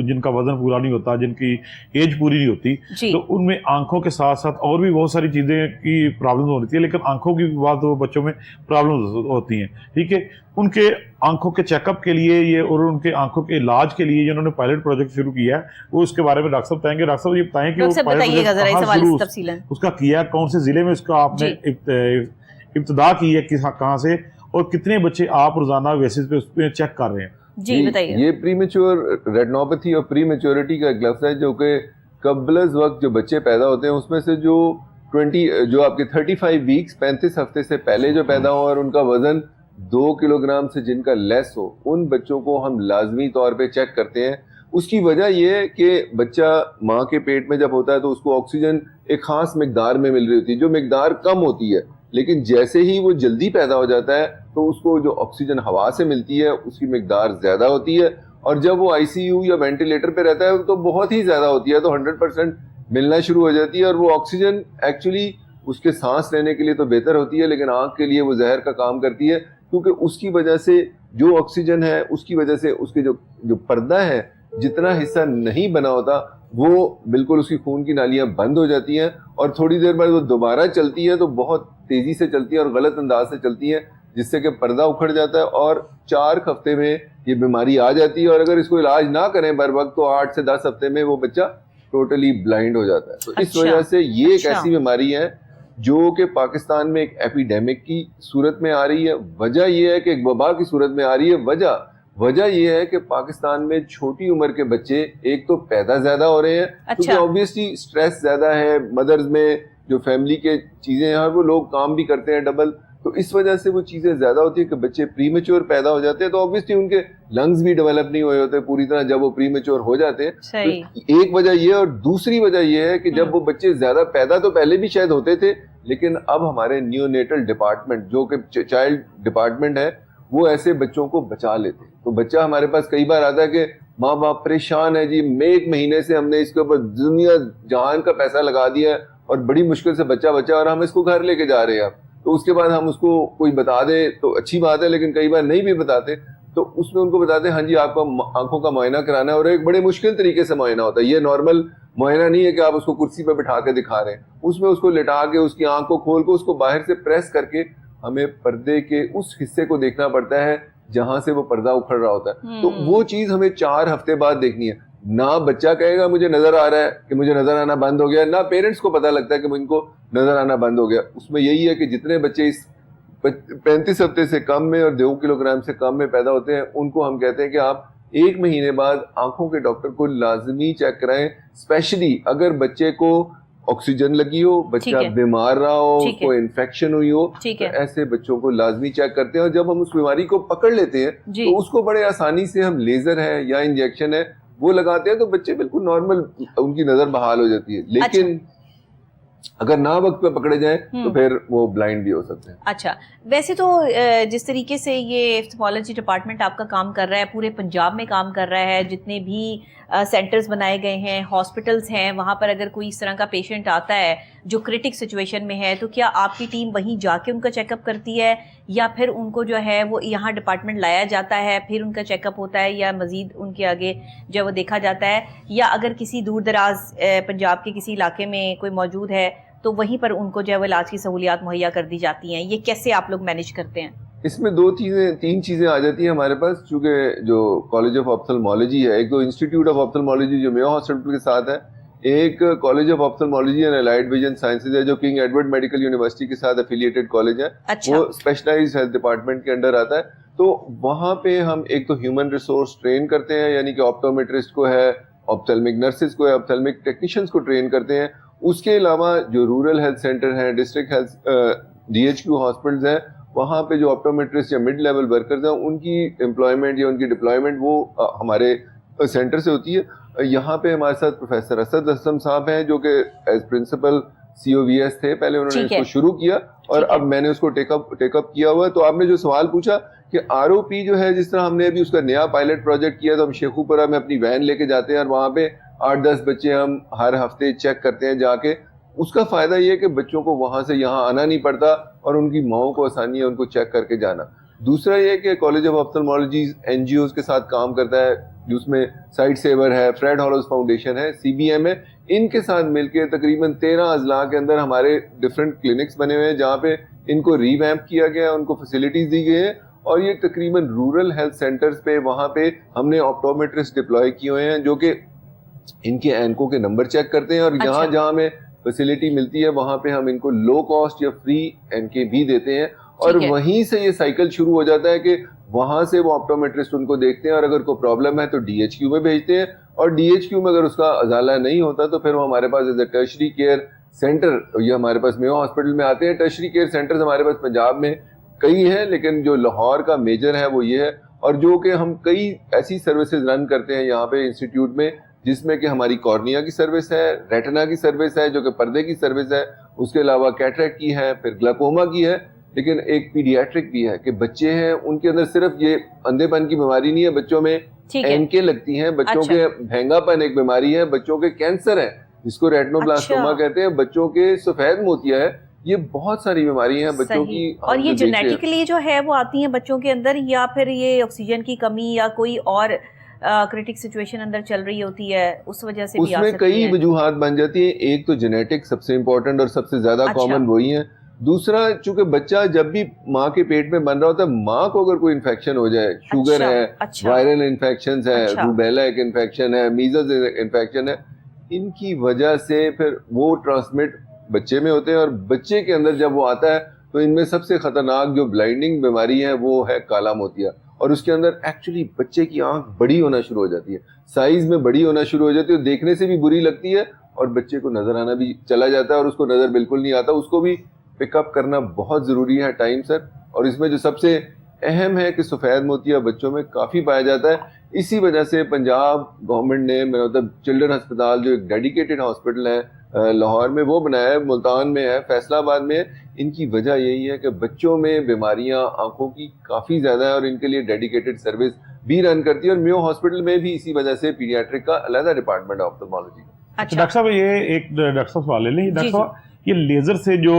جن کا وزن پورا نہیں ہوتا, جن کی ایج پوری نہیں ہوتی, تو ان میں آنکھوں کے ساتھ ساتھ اور بھی بہت ساری چیزیں کی پرابلم ہوتی ہے, لیکن آنکھوں کی بات بچوں میں پرابلم ہوتی ہیں. ٹھیک ہے, ان کے آنکھوں کے چیک اپ کے لیے یہ اور ان کے آنکھوں کے علاج کے لیے انہوں نے پائلٹ پروجیکٹ شروع کیا ہے, وہ اس کے بارے میں ڈاکٹر صاحب بتائیں گے. ڈاکٹر صاحب یہ بتائیں کہ وہ اس کا کیا, کون سے ضلع میں اس کا آپ نے ابتدا کی ہے, کہاں سے, اور کتنے بچے آپ روزانہ بیسس پہ اس پہ چیک کر رہے ہیں؟ جی بتائیے. یہ پری میچور ریٹنوپیتھی اور پری میچورٹی کا ایک لفظ ہے جو کہ قبل از وقت جو بچے پیدا ہوتے ہیں اس میں سے جو آپ کے 35 ویکس 35 ہفتے سے پہلے جو پیدا ہو اور ان کا وزن 2 کلو گرام سے جن کا لیس ہو, ان بچوں کو ہم لازمی طور پہ چیک کرتے ہیں. اس کی وجہ یہ ہے کہ بچہ ماں کے پیٹ میں جب ہوتا ہے تو اس کو آکسیجن ایک خاص مقدار میں مل رہی ہوتی ہے, جو مقدار کم ہوتی ہے, لیکن جیسے ہی وہ جلدی پیدا ہو جاتا ہے تو اس کو جو آکسیجن ہوا سے ملتی ہے اس کی مقدار زیادہ ہوتی ہے, اور جب وہ ICU یا وینٹیلیٹر پہ رہتا ہے تو بہت ہی زیادہ ہوتی ہے, تو 100% ملنا شروع ہو جاتی ہے. اور وہ آکسیجن ایکچولی اس کے سانس لینے کے لیے تو بہتر ہوتی ہے, لیکن آنکھ کے لیے وہ زہر کا کام کرتی ہے, کیونکہ اس کی وجہ سے جو آکسیجن ہے اس کی وجہ سے اس کے جو پردہ ہے جتنا حصہ نہیں بنا ہوتا وہ بالکل اس کی خون کی نالیاں بند ہو جاتی ہیں, اور تھوڑی دیر بعد وہ دوبارہ چلتی ہے تو بہت تیزی سے چلتی ہے اور غلط انداز سے چلتی ہے, جس سے کہ پردہ اکھڑ جاتا ہے اور 4 ہفتے میں یہ بیماری آ جاتی ہے. اور اگر اس کو علاج نہ کریں بر وقت تو 8 سے 10 ہفتے میں وہ بچہ ٹوٹلی بلائنڈ ہو جاتا ہے. تو اس وجہ سے یہ ایک ایسی بیماری ہے جو کہ پاکستان میں ایک ایپیڈیمک کی صورت میں آ رہی ہے. وجہ یہ ہے کہ ایک وبا کی صورت میں آ رہی ہے. وجہ یہ ہے کہ پاکستان میں چھوٹی عمر کے بچے ایک تو پیدا زیادہ ہو رہے ہیں, کیونکہ آبویسلی سٹریس زیادہ ہے مدرز میں, جو فیملی کے چیزیں ہیں وہ لوگ کام بھی کرتے ہیں ڈبل, تو اس وجہ سے وہ چیزیں زیادہ ہوتی ہیں کہ بچے پری میچور پیدا ہو جاتے ہیں. تو آبویسلی ان کے لنگز بھی ڈیولپ نہیں ہوئے ہوتے پوری طرح جب وہ پری میچور ہو جاتے ہیں. ایک وجہ یہ, اور دوسری وجہ یہ ہے کہ جب وہ بچے زیادہ پیدا تو پہلے بھی شاید ہوتے تھے, لیکن اب ہمارے نیونیٹل ڈپارٹمنٹ جو کہ چائلڈ ڈپارٹمنٹ ہے وہ ایسے بچوں کو بچا لیتے ہیں. تو بچہ ہمارے پاس کئی بار آتا ہے کہ ماں باپ پریشان ہے, جی میں 1 مہینے سے ہم نے اس کے اوپر دنیا جہان کا پیسہ لگا دیا ہے اور بڑی مشکل سے بچہ بچا اور ہم اس کو گھر لے کے جا رہے ہیں. تو اس کے بعد ہم اس کو کوئی بتا دے تو اچھی بات ہے, لیکن کئی بار نہیں بھی بتاتے, تو اس میں ان کو بتاتے ہیں ہاں جی آپ کو آنکھوں کا معائنہ کرانا ہے, اور ایک بڑے مشکل طریقے سے معائنہ ہوتا ہے. یہ نارمل معائنہ نہیں ہے کہ آپ اس کو کرسی پہ بٹھا کے دکھا رہے ہیں, اس میں اس کو لٹا کے اس کی آنکھ کو کھول کے اس کو باہر سے پریس کر کے ہمیں پردے کے اس حصے کو دیکھنا پڑتا ہے جہاں سے وہ پردہ اکھڑ رہا ہوتا ہے. تو وہ چیز ہمیں 4 ہفتے بعد دیکھنی ہے. نہ بچہ کہے گا مجھے نظر آ رہا ہے کہ مجھے نظر آنا بند ہو گیا, نہ پیرنٹس کو پتہ لگتا ہے کہ ان کو نظر آنا بند ہو گیا. اس میں یہی ہے کہ جتنے بچے اس 35 ہفتے سے کم میں اور 2 کلو گرام سے کم میں پیدا ہوتے ہیں ان کو ہم کہتے ہیں کہ آپ 1 مہینے بعد آنکھوں کے ڈاکٹر کو لازمی چیک کرائیں, اسپیشلی اگر بچے کو آکسیجن لگی ہو, بچہ بیمار رہا ہو, اس کو انفیکشن ہوئی ہو, تو ایسے بچوں کو لازمی چیک کرتے ہیں. اور جب ہم اس بیماری کو پکڑ لیتے ہیں تو اس کو بڑے آسانی سے ہم لیزر ہے یا انجیکشن ہے وہ لگاتے ہیں, تو بچے بالکل نارمل ان کی نظر بحال ہو جاتی ہے. لیکن اگر نہ وقت پہ پکڑے جائیں تو پھر وہ بلائنڈ بھی ہو سکتے ہیں. اچھا, ویسے تو جس طریقے سے یہ آفتھالمولوجی ڈپارٹمنٹ آپ کا کام کر رہا ہے, پورے پنجاب میں کام کر رہا ہے, جتنے بھی سینٹرز بنائے گئے ہیں, ہاسپٹلز ہیں, وہاں پر اگر کوئی اس طرح کا پیشنٹ آتا ہے جو کرٹک سچویشن میں ہے, تو کیا آپ کی ٹیم وہیں جا کے ان کا چیک اپ کرتی ہے, یا پھر ان کو جو ہے وہ یہاں ڈپارٹمنٹ لایا جاتا ہے, پھر ان کا چیک اپ ہوتا ہے, یا مزید ان کے آگے جو وہ دیکھا جاتا ہے, یا اگر کسی دور دراز پنجاب کے کسی علاقے میں کوئی موجود ہے تو وہیں پر ان کو جو ہے وہ علاج کی سہولیات مہیا کر دی جاتی ہیں؟ یہ کیسے آپ لوگ مینیج کرتے ہیں؟ اس میں تین چیزیں آ جاتی ہیں ہمارے پاس, چونکہ جو کالج آف آپتھلمالوجی ہے, ایک تو انسٹیٹیوٹ آف آپتھلمالوجی جو میو ہاسپٹل کے ساتھ ہے, ایک college of ophthalmology and allied vision sciences ہے جو کنگ ایڈورڈ میڈیکل یونیورسٹی کے ساتھ افیلیٹڈ کالج ہے. وہ اسپیشلائزڈ ہیلتھ ڈپارٹمنٹ کے انڈر آتا ہے. تو وہاں پہ ہم ایک تو ہیومن ریسورس ٹرین کرتے ہیں, یعنی کہ آپٹومیٹرسٹ کو ہے, آپتھلمک نرسز کو ہے, آپتھلمک ٹیکنیشینز کو ٹرین کرتے ہیں. اس کے علاوہ جو رورل ہیلتھ سینٹر ہیں, ڈسٹرکٹ ہیلتھ DHQ ہاسپٹلز ہیں, وہاں پہ جو آپٹومیٹرسٹ یا مڈ لیول ورکرز ہیں ان کی امپلائمنٹ یا ان کی ڈپلائمنٹ وہ ہمارے سینٹر سے ہوتی ہے. یہاں پہ ہمارے ساتھ پروفیسر اسد اسلم صاحب ہیں جو کہ ایز پرنسپل COVS تھے, پہلے انہوں نے اس کو شروع کیا اور اب میں نے اس کو ٹیک اپ کیا ہوا ہے. تو آپ نے جو سوال پوچھا کہ ROP جو ہے, جس طرح ہم نے ابھی اس کا نیا پائلٹ پروجیکٹ کیا, تو ہم شیخو پورہ میں اپنی وین لے کے جاتے ہیں اور وہاں پہ 8-10 بچے ہم ہر ہفتے چیک کرتے ہیں جا کے. اس کا فائدہ یہ ہے کہ بچوں کو وہاں سے یہاں آنا نہیں پڑتا اور ان کی ماؤں کو آسانی ہے ان کو چیک کر کے جانا. دوسرا یہ کہ کالج آف آپتھلمالوجی NGOs کے ساتھ کام کرتا ہے, جس میں سائٹ سیور ہے, فریڈ ہالوز فاؤنڈیشن ہے, CBM ہے. ان کے ساتھ مل کے تقریباً 13 اضلاع کے اندر ہمارے ڈفرینٹ کلینکس بنے ہوئے ہیں جہاں پہ ان کو ریویمپ کیا گیا ہے, ان کو فیسلٹیز دی گئی ہیں. اور یہ تقریباً رورل ہیلتھ سینٹرز پہ وہاں پہ ہم نے آپٹومیٹرسٹ ڈپلوائے کیے ہوئے ہیں جو کہ ان کے اینکوں کے نمبر چیک کرتے ہیں, اور یہاں جہاں ہمیں فیسلٹی ملتی ہے وہاں پہ ہم ان کو لو کاسٹ یا فری NK بھی دیتے ہیں. اور وہیں سے یہ سائیکل شروع ہو جاتا ہے کہ وہاں سے وہ آپٹومیٹرسٹ ان کو دیکھتے ہیں, اور اگر کوئی پرابلم ہے تو DHQ میں بھیجتے ہیں, اور DHQ میں اگر اس کا ازالہ نہیں ہوتا تو پھر وہ ہمارے پاس as a tertiary care centre, یہ ہمارے پاس میو ہاسپٹل میں آتے ہیں. ٹرشری کیئر سینٹرز ہمارے پاس پنجاب میں کئی ہیں, لیکن جو لاہور کا میجر ہے وہ یہ ہے, اور جو کہ ہم کئی ایسی سروسز رن کرتے ہیں یہاں پہ انسٹیٹیوٹ میں, جس میں کہ ہماری کارنیا کی سروس ہے, ریٹنا کی سروس ہے جو کہ پردے کی سروس ہے, اس کے علاوہ کیٹریکٹ کی ہے, پھر گلاکوما کی ہے, لیکن ایک پیڈیاٹرک بھی ہے کہ بچے ہیں ان کے اندر صرف یہ اندھے پن کی بیماری نہیں ہے, بچوں میں NK لگتی ہیں, بچوں کے بھینگا پن ایک بیماری ہے, بچوں کے کینسر ہے جس کو ریٹنوبلاسٹوما کہتے ہیں, بچوں کے سفید موتیا ہے, یہ بہت ساری بیماری ہیں بچوں کی. اور یہ جینیٹکلی جو ہے وہ آتی ہیں بچوں کے اندر, یا پھر یہ آکسیجن کی کمی یا کوئی اور کرٹک سچویشن اندر چل رہی ہوتی ہے اس وجہ سے بھی اس میں کئی وجوہات بن جاتی ہیں. ایک تو جینیٹک سب سے امپورٹنٹ اور سب سے زیادہ کامن وہی ہے. دوسرا, چونکہ بچہ جب بھی ماں کے پیٹ میں بن رہا ہوتا ہے, ماں کو اگر کوئی انفیکشن ہو جائے, شوگر ہے, وائرل انفیکشنز ہے, روبیلا ایک انفیکشن ہے, میزلز انفیکشن ہے, ان کی وجہ سے پھر وہ ٹرانسمٹ بچے میں ہوتے ہیں, اور بچے کے اندر جب وہ آتا ہے تو ان میں سب سے خطرناک جو بلائنڈنگ بیماری ہے وہ ہے کالا موتیا. اور اس کے اندر ایکچولی بچے کی آنکھ بڑی ہونا شروع ہو جاتی ہے, سائز میں بڑی ہونا شروع ہو جاتی ہے, دیکھنے سے بھی بری لگتی ہے, اور بچے کو نظر آنا بھی چلا جاتا ہے, اور اس کو نظر بالکل نہیں آتا. اس کو بھی پک اپ کرنا بہت ضروری ہے ٹائم سر. اور اس میں جو سب سے اہم ہے کہ سفید موتیا بچوں میں کافی پایا جاتا ہے. اسی وجہ سے پنجاب گورنمنٹ نے مطلب چلڈرن ہسپتال جو ایک ڈیڈیکیٹڈ ہاسپٹل ہے لاہور میں وہ بنایا ہے, ملتان میں ہے, فیصل آباد میں ہے. ان کی وجہ یہی ہے کہ بچوں میں بیماریاں آنکھوں کی کافی زیادہ ہے, اور ان کے لیے ڈیڈیکیٹڈ سروس بھی رن کرتی ہے. اور میو ہاسپٹل میں بھی اسی وجہ سے پیڈیاٹرک کا علیحدہ ڈپارٹمنٹ آپتھلمالوجی. اچھا ڈاکٹر صاحب, یہ ایک ڈاکٹر صاحب سوال لے لیں. ڈاکٹر صاحب, یہ لیزر سے جو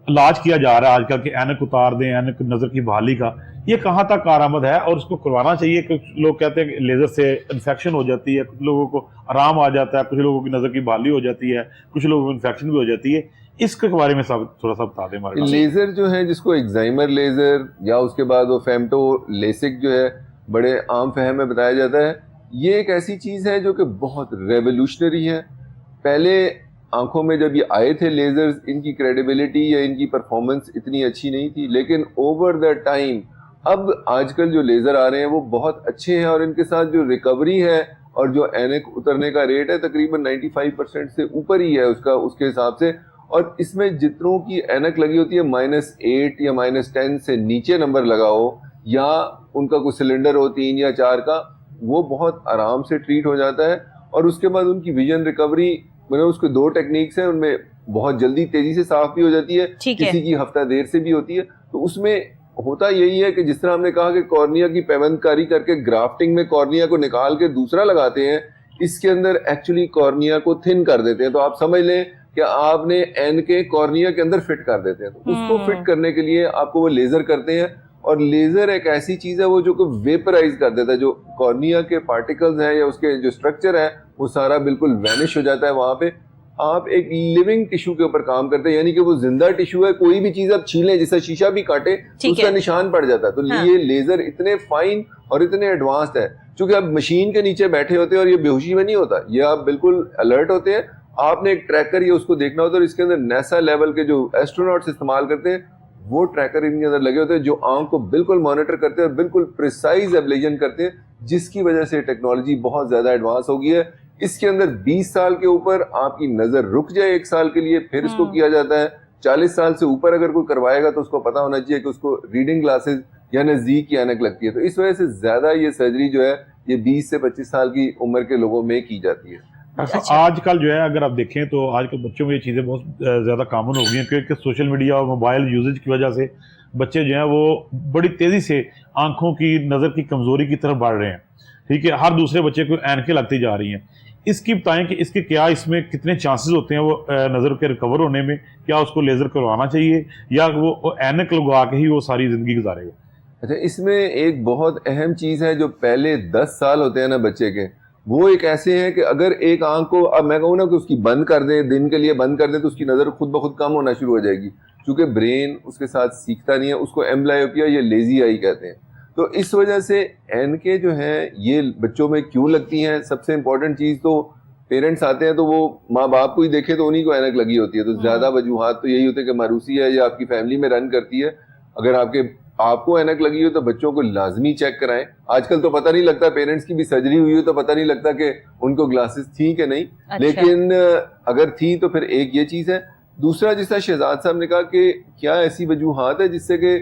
علاج کیا جا رہا ہے آج کل کے اینک اتار دیں, اینک نظر کی بحالی کا, یہ کہاں تک کارآمد ہے اور اس کو کروانا چاہیے؟ کچھ لوگ کہتے ہیں کہ لیزر سے انفیکشن ہو جاتی ہے, کچھ لوگوں کو آرام آ جاتا ہے, کچھ لوگوں کی نظر کی بحالی ہو جاتی ہے, کچھ لوگوں کو انفیکشن بھی ہو جاتی ہے. اس کے بارے میں تھوڑا سا بتا دیں ہمارے. لیزر جو ہے جس کو ایگزائمر لیزر یا اس کے بعد وہ فیمٹو لیسک جو ہے بڑے عام فہم میں بتایا جاتا ہے, یہ ایک ایسی چیز ہے جو کہ بہت ریولیوشنری ہے. پہلے آنکھوں میں جب یہ آئے تھے لیزرز, ان کی کریڈیبلٹی یا ان کی پرفارمنس اتنی اچھی نہیں تھی, لیکن اوور دا ٹائم اب آج کل جو لیزر آ رہے ہیں وہ بہت اچھے ہیں, اور ان کے ساتھ جو ریکوری ہے اور جو اینک اترنے کا ریٹ ہے تقریباً 95% سے اوپر ہی ہے اس کے حساب سے. اور اس میں جتنوں کی اینک لگی ہوتی ہے -8 یا -10 سے نیچے نمبر لگا ہو, یا ان کا کوئی سلنڈر ہو 3 یا 4 کا, وہ بہت آرام سے ٹریٹ ہو جاتا ہے. اور اس کے بعد ان کی ویژن ریکوری, مطلب اس کے 2 ٹیکنیکس ہیں, ان میں بہت جلدی تیزی سے صاف بھی ہو جاتی ہے, کسی کی ہفتہ دیر سے بھی ہوتی ہے. تو اس میں ہوتا یہی ہے کہ جس طرح ہم نے کہا کہ کارنیا کی پیوند کاری کر کے گرافٹنگ میں کارنیا کو نکال کے دوسرا لگاتے ہیں, اس کے اندر ایکچولی کارنیا کو تھن کر دیتے ہیں. تو آپ سمجھ لیں کہ آپ نے اینکیں کارنیا کے اندر فٹ کر دیتے ہیں. تو اس کو فٹ کرنے کے لیے آپ کو وہ لیزر کرتے ہیں, اور لیزر ایک ایسی چیز ہے وہ جو کہ ویپرائز کر دیتا ہے, جو کارنیا کے پارٹیکلز ہیں یا اس کے جو اسٹرکچر ہے وہ سارا بالکل وینش ہو جاتا ہے. وہاں پہ آپ ایک لیونگ ٹیشو کے اوپر کام کرتے ہیں, یعنی کہ وہ زندہ ٹیشو ہے, کوئی بھی چیز آپ چھیلیں جیسا شیشہ بھی کاٹے اس کا نشان پڑ جاتا ہے. تو یہ لیزر اتنے فائن اور اتنے ایڈوانسڈ ہے, چونکہ آپ مشین کے نیچے بیٹھے ہوتے ہیں اور یہ بے ہوشی میں نہیں ہوتا, یہ آپ بالکل الرٹ ہوتے ہیں. آپ نے ایک ٹریکر یہ اس کو دیکھنا ہوتا ہے, اور اس کے اندر نیسا لیول کے جو ایسٹروناٹس استعمال کرتے ہیں وہ ٹریکر ان کے اندر لگے ہوتے ہیں جو آنکھ کو بالکل مانیٹر کرتے ہیں اور بالکل پریسائز ایبلیشن کرتے ہیں, جس کی وجہ سے ٹیکنالوجی بہت زیادہ ایڈوانس ہو گئی ہے. اس کے اندر 20 سال کے اوپر آپ کی نظر رک جائے 1 سال کے لیے, پھر اس کو کیا جاتا ہے. 40 سال سے اوپر اگر کوئی کروائے گا تو اس کو پتا ہونا چاہیے کہ اس کو ریڈنگ گلاسز یا نزدیک کی اینک لگتی ہے. تو اس وجہ سے زیادہ یہ سرجری جو ہے یہ 20 سے 25 سال کی عمر کے لوگوں میں کی جاتی ہے. آج کل جو ہے اگر آپ دیکھیں تو آج کل بچوں میں یہ چیزیں بہت زیادہ کامن ہو گئی ہیں, کیونکہ سوشل میڈیا اور موبائل یوزیج کی وجہ سے بچے جو ہیں وہ بڑی تیزی سے آنکھوں کی نظر کی کمزوری کی طرف بڑھ رہے ہیں. ٹھیک ہے, ہر دوسرے بچے کو اینکیں لگتی جا رہی ہیں. اس کی بتائیں کہ اس کے کیا اس میں کتنے چانسز ہوتے ہیں وہ نظر کے ریکور ہونے میں, کیا اس کو لیزر کروانا چاہیے یا وہ اینک لگوا کے ہی وہ ساری زندگی گزارے گا؟ اچھا, اس میں ایک بہت اہم چیز ہے, جو پہلے 10 سال ہوتے ہیں نا بچے کے, وہ ایک ایسے ہیں کہ اگر ایک آنکھ کو اب میں کہوں نا کہ اس کی بند کر دیں, دن کے لیے بند کر دیں, تو اس کی نظر خود بخود کم ہونا شروع ہو جائے گی, چونکہ برین اس کے ساتھ سیکھتا نہیں ہے. اس کو ایمبلائیوپیا یا لیزی آئی کہتے ہیں. تو اس وجہ سے اینکیں جو ہیں یہ بچوں میں کیوں لگتی ہیں, سب سے امپورٹنٹ چیز تو پیرنٹس آتے ہیں تو وہ ماں باپ کو ہی دیکھے تو انہیں کو اینک لگی ہوتی ہے. تو زیادہ وجوہات تو یہی ہوتے ہیں کہ ماروسی ہے یا آپ کی فیملی میں رن کرتی ہے. اگر آپ کو اینک لگی ہو تو بچوں کو لازمی چیک کرائیں. آج کل تو پتہ نہیں لگتا, پیرنٹس کی بھی سرجری ہوئی ہو تو پتہ نہیں لگتا کہ ان کو گلاسز تھیں کہ نہیں. لیکن اگر تھیں تو پھر ایک یہ چیز ہے. دوسرا, جس طرح شہزاد صاحب نے کہا کہ کیا ایسی وجوہات ہے جس سے کہ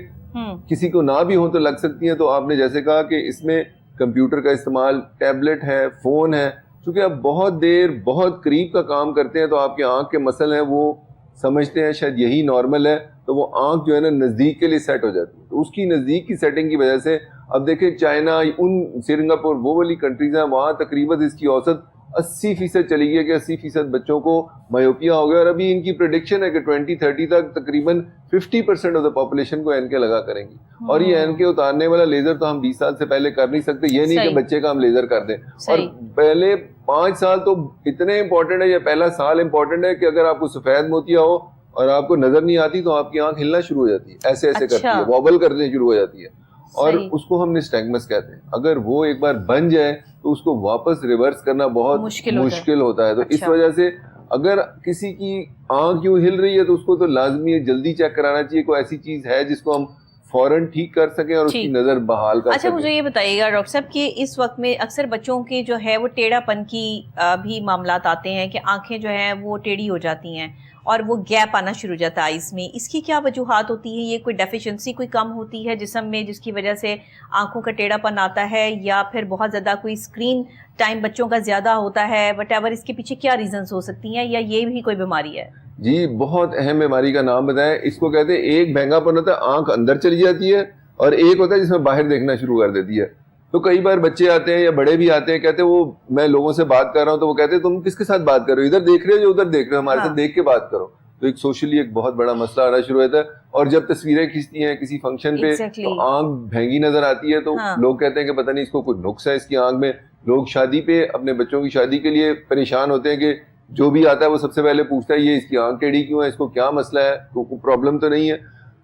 کسی کو نہ بھی ہو تو لگ سکتی ہیں, تو آپ نے جیسے کہا کہ اس میں کمپیوٹر کا استعمال, ٹیبلٹ ہے, فون ہے, چونکہ آپ بہت دیر بہت قریب کا کام کرتے ہیں تو آپ کے آنکھ کے مسل ہیں وہ سمجھتے ہیں شاید یہی نارمل ہے, تو وہ آنکھ جو ہے نا نزدیک کے لیے سیٹ ہو جاتی ہے. تو اس کی نزدیک کی سیٹنگ کی وجہ سے اب دیکھیں چائنا, ان سنگاپور, وہ والی کنٹریز ہیں, وہاں تقریباً اس کی اوسط 80% چلی گئی کہ 80% بچوں کو مایوپیا ہو گیا, اور ابھی ان کی پریڈکشن ہے کہ 2030 تک تقریباً 50% آف دا پاپولیشن کو اینکیں لگا کریں گی. اور یہ اینکیں اتارنے والا لیزر تو ہم 20 سال سے پہلے کر نہیں سکتے, یہ نہیں کہ بچے کا ہم لیزر کر دیں. اور پہلے 5 سال تو اتنے امپورٹنٹ ہے, یا پہلا سال امپورٹنٹ ہے کہ اگر آپ کو سفید موتیا ہو اور آپ کو نظر نہیں آتی تو آپ کی آنکھ ہلنا شروع ہو جاتی ہے, ایسے کرتی ہے, وابل کرنے شروع ہو جاتی ہے, اور اس کو ہم نسٹیگمس کہتے ہیں. اگر وہ ایک بار بن جائے تو اس کو واپس ریورس کرنا بہت مشکل ہوتا ہے. تو اس وجہ سے اگر کسی کی آنکھ یوں ہل رہی ہے تو اس کو تو لازمی جلدی چیک کرانا چاہیے, کوئی ایسی چیز ہے جس کو ہم فوراً ٹھیک کر سکیں اور اس کی نظر بحال کر سکیں. اچھا, مجھے یہ بتائیے گا ڈاکٹر صاحب کہ اس وقت میں اکثر بچوں کے جو ہے وہ ٹیڑھا پن کی بھی معاملات آتے ہیں کہ آنکھیں جو ہیں وہ ٹیڑھی ہو جاتی ہیں اور وہ گیپ آنا شروع ہو جاتا ہے آئیز میں. اس کی کیا وجوہات ہوتی ہیں؟ یہ کوئی ڈیفیشنسی کوئی کم ہوتی ہے جسم میں جس کی وجہ سے آنکھوں کا ٹیڑھا پن آتا ہے, یا پھر بہت زیادہ کوئی اسکرین ٹائم بچوں کا زیادہ ہوتا ہے, وٹ ایور, اس کے پیچھے کیا ریزنس ہو سکتی ہیں, یا یہ بھی کوئی بیماری ہے؟ جی, بہت اہم بیماری کا نام بتائیں. اس کو کہتے ہیں ایک بھینگا پن ہوتا ہے, آنکھ اندر چلی جاتی ہے, اور ایک ہوتا ہے جس میں باہر دیکھنا شروع کر دیتی ہے. تو کئی بار بچے آتے ہیں یا بڑے بھی آتے ہیں, کہتے ہیں وہ میں لوگوں سے بات کر رہا ہوں تو وہ کہتے ہیں تم کس کے ساتھ بات کر رہے ہو, ادھر دیکھ رہے ہو یا ادھر دیکھ رہے ہو, ہمارے ساتھ دیکھ کے بات کرو. تو ایک سوشلی ایک بہت بڑا مسئلہ آنا شروع ہوتا ہے. اور جب تصویریں کھینچتی ہیں کسی فنکشن پہ تو آنکھ بھینگی نظر آتی ہے, تو لوگ کہتے ہیں کہ پتہ نہیں اس کو کوئی نقص ہے اس کی آنکھ میں. لوگ شادی پہ اپنے بچوں کی شادی کے لیے پریشان ہوتے ہیں کہ جو بھی آتا ہے وہ سب سے پہلے پوچھتا ہے یہ اس کی آنکھ ٹیڑھی کیوں ہے, اس کو کیا مسئلہ ہے, کوئی پرابلم تو نہیں ہے.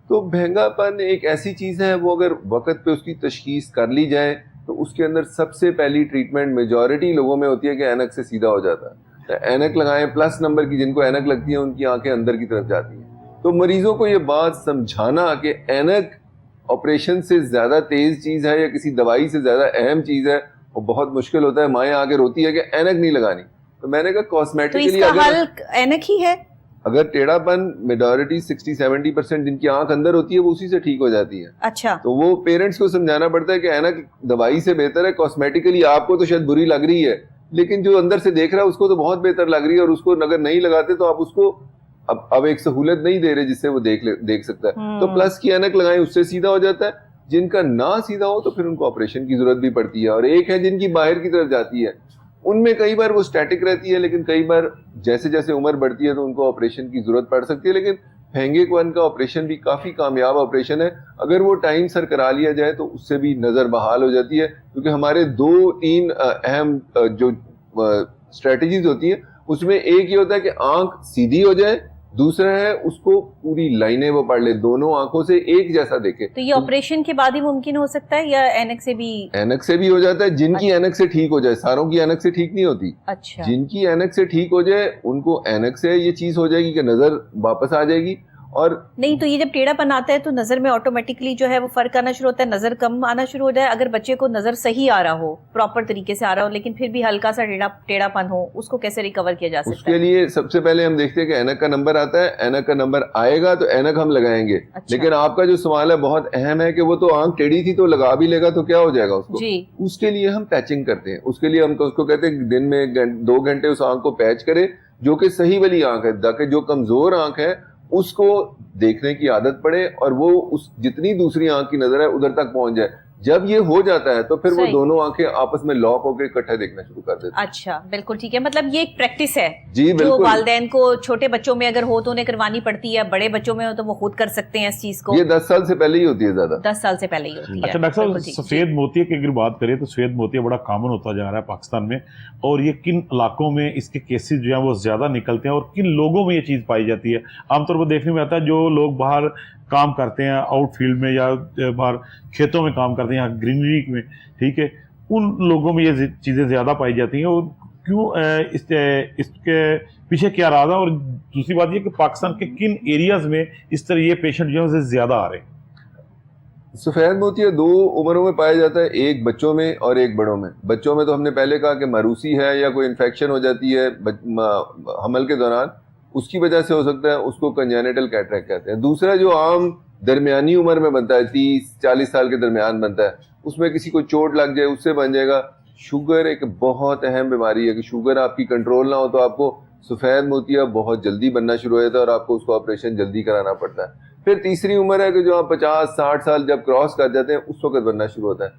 تو بھینگا پن ایک ایسی چیز ہے, وہ اگر وقت پہ اس کی تشخیص کر لی جائے تو اس کے اندر سب سے پہلی ٹریٹمنٹ میجورٹی لوگوں میں ہوتی ہے کہ اینک سے سیدھا ہو جاتا ہے. اینک لگائیں, پلس نمبر کی جن کو اینک لگتی ہے ان کی آنکھیں اندر کی طرف جاتی ہیں. تو مریضوں کو یہ بات سمجھانا کہ اینک آپریشن سے زیادہ تیز چیز ہے یا کسی دوائی سے زیادہ اہم چیز ہے, وہ بہت مشکل ہوتا ہے. مائیں آگے روتی ہے کہ اینک نہیں لگانی, تو میں نے کہا کاسمیٹکلی اینک ہی ہے. اگر ٹیڑھا پن میجورٹی 60-70% جن کی آنکھ اندر ہوتی ہے وہ اسی سے ٹھیک ہو جاتی ہے. اچھا, تو وہ پیرنٹس کو سمجھانا پڑتا ہے کہ اینک دوائی سے بہتر ہے. کاسمیٹکلی آپ کو تو شاید بری لگ رہی ہے, لیکن جو اندر سے دیکھ رہا ہے اس کو تو بہت بہتر لگ رہی ہے, اور اس کو اگر نہیں لگاتے تو آپ اس کو اب ایک سہولت نہیں دے رہے جس سے وہ دیکھ سکتا ہے. تو پلس کی اینک لگائیں, اس سے سیدھا ہو جاتا ہے. جن کا نہ سیدھا ہو تو پھر ان کو آپریشن کی ضرورت بھی پڑتی ہے. اور ایک ہے جن کی باہر کی طرف جاتی ہے, ان میں کئی بار وہ اسٹیٹک رہتی ہے, لیکن کئی بار جیسے جیسے عمر بڑھتی ہے تو ان کو آپریشن کی ضرورت پڑ سکتی ہے. لیکن پھینگے ون کا آپریشن بھی کافی کامیاب آپریشن ہے, اگر وہ ٹائم سر کرا لیا جائے تو اس سے بھی نظر بحال ہو جاتی ہے. کیونکہ ہمارے 2-3 اہم جو اسٹریٹجیز ہوتی ہیں اس میں ایک یہ ہوتا ہے کہ آنکھ سیدھی ہو جائے, دوسرا ہے اس کو پوری لائنیں وہ پڑھ لے, دونوں آنکھوں سے ایک جیسا دیکھے. تو یہ آپریشن کے بعد ہی ممکن ہو سکتا ہے یا اینک سے بھی؟ اینک سے بھی ہو جاتا ہے, جن کی اینک سے ٹھیک ہو جائے. ساروں کی اینک سے ٹھیک نہیں ہوتی. اچھا, جن کی اینک سے ٹھیک ہو جائے ان کو اینک سے یہ چیز ہو جائے گی کہ نظر واپس آ جائے گی. اور نہیں تو یہ جب ٹیڑھا پن آتا ہے تو نظر میں آٹومیٹکلی جو ہے وہ فرق آنا شروع ہوتا ہے, نظر کم آنا شروع ہو جائے. اگر بچے کو نظر صحیح آ رہا ہو, پراپر طریقے سے آ رہا ہو, لیکن پھر بھی ہلکا سا ٹیڑھا پن ہو, اس کو کیسے ریکور کیا جا سکتا ہے؟ اس کے لیے سب سے پہلے ہم دیکھتے ہیں کہ اینک کا نمبر آتا ہے, اینک کا نمبر آئے گا تو اینک ہم لگائیں گے. لیکن آپ کا جو سوال ہے بہت اہم ہے کہ وہ تو آنکھ ٹیڑھی تھی تو لگا بھی لے گا تو کیا ہو جائے گا اس کو. اس کے لیے ہم پیچنگ کرتے ہیں. اس کے لیے ہم اس کو کہتے ہیں دن میں 2 گھنٹے اس آنکھ کو پیچ کرے, جو کہ صحیح والی آنکھ ہے, تاکہ جو کمزور آنکھ ہے اس کو دیکھنے کی عادت پڑے اور وہ اس جتنی دوسری آنکھ کی نظر ہے ادھر تک پہنچ جائے. جب یہ ہو جاتا ہے تو پھر وہ دونوں آنکھیں آپس میں لاک ہو کے اکٹھے دیکھنا شروع کر دیتے ہیں. اچھا, بالکل ٹھیک ہے. مطلب یہ ایک پریکٹس ہے جی جو بالکل والدین کو چھوٹے بچوں میں اگر ہو تو انہیں کروانی پڑتی ہے, بڑے بچوں میں ہو تو وہ خود کر سکتے ہیں اس چیز کو. یہ 10 سال سے پہلے ہی ہوتی ہے, زیادہ 10 سال سے پہلے ہی ہوتی ہے. اچھا ڈاکٹر صاحب, سفید موتیا کی اگر بات کریں تو سفید موتیا بڑا کامن ہوتا جا رہا ہے پاکستان میں, اور یہ کن علاقوں میں اس کے کیسز جو ہیں وہ زیادہ نکلتے ہیں اور کن لوگوں میں یہ چیز پائی جاتی ہے؟ عام طور پر دیکھنے میں آتا ہے جو لوگ باہر کام کرتے ہیں آؤٹ فیلڈ میں یا باہر کھیتوں میں کام کرتے ہیں, یہاں گرینری میں, ٹھیک ہے, ان لوگوں میں یہ چیزیں زیادہ پائی جاتی ہیں. اور کیوں اس کے پیچھے کیا راز ہے؟ اور دوسری بات یہ کہ پاکستان کے کن ایریاز میں اس طرح یہ پیشنٹ جو ہے زیادہ آ رہے ہیں؟ سفید موتیا 2 عمروں میں پایا جاتا ہے, ایک بچوں میں اور ایک بڑوں میں. بچوں میں تو ہم نے پہلے کہا کہ مروسی ہے یا کوئی انفیکشن ہو جاتی ہے حمل کے دوران, اس کی وجہ سے ہو سکتا ہے, اس کو کنجینیٹل کیٹریکٹ کہتے ہیں. دوسرا جو عام درمیانی عمر میں بنتا ہے, 30-40 سال کے درمیان بنتا ہے, اس میں کسی کو چوٹ لگ جائے اس سے بن جائے گا. شوگر ایک بہت اہم بیماری ہے کہ شوگر آپ کی کنٹرول نہ ہو تو آپ کو سفید موتیا بہت جلدی بننا شروع ہو جاتا ہے اور آپ کو اس کو آپریشن جلدی کرانا پڑتا ہے. پھر تیسری عمر ہے کہ جو آپ 50-60 سال جب کراس کر جاتے ہیں اس وقت بننا شروع ہوتا ہے.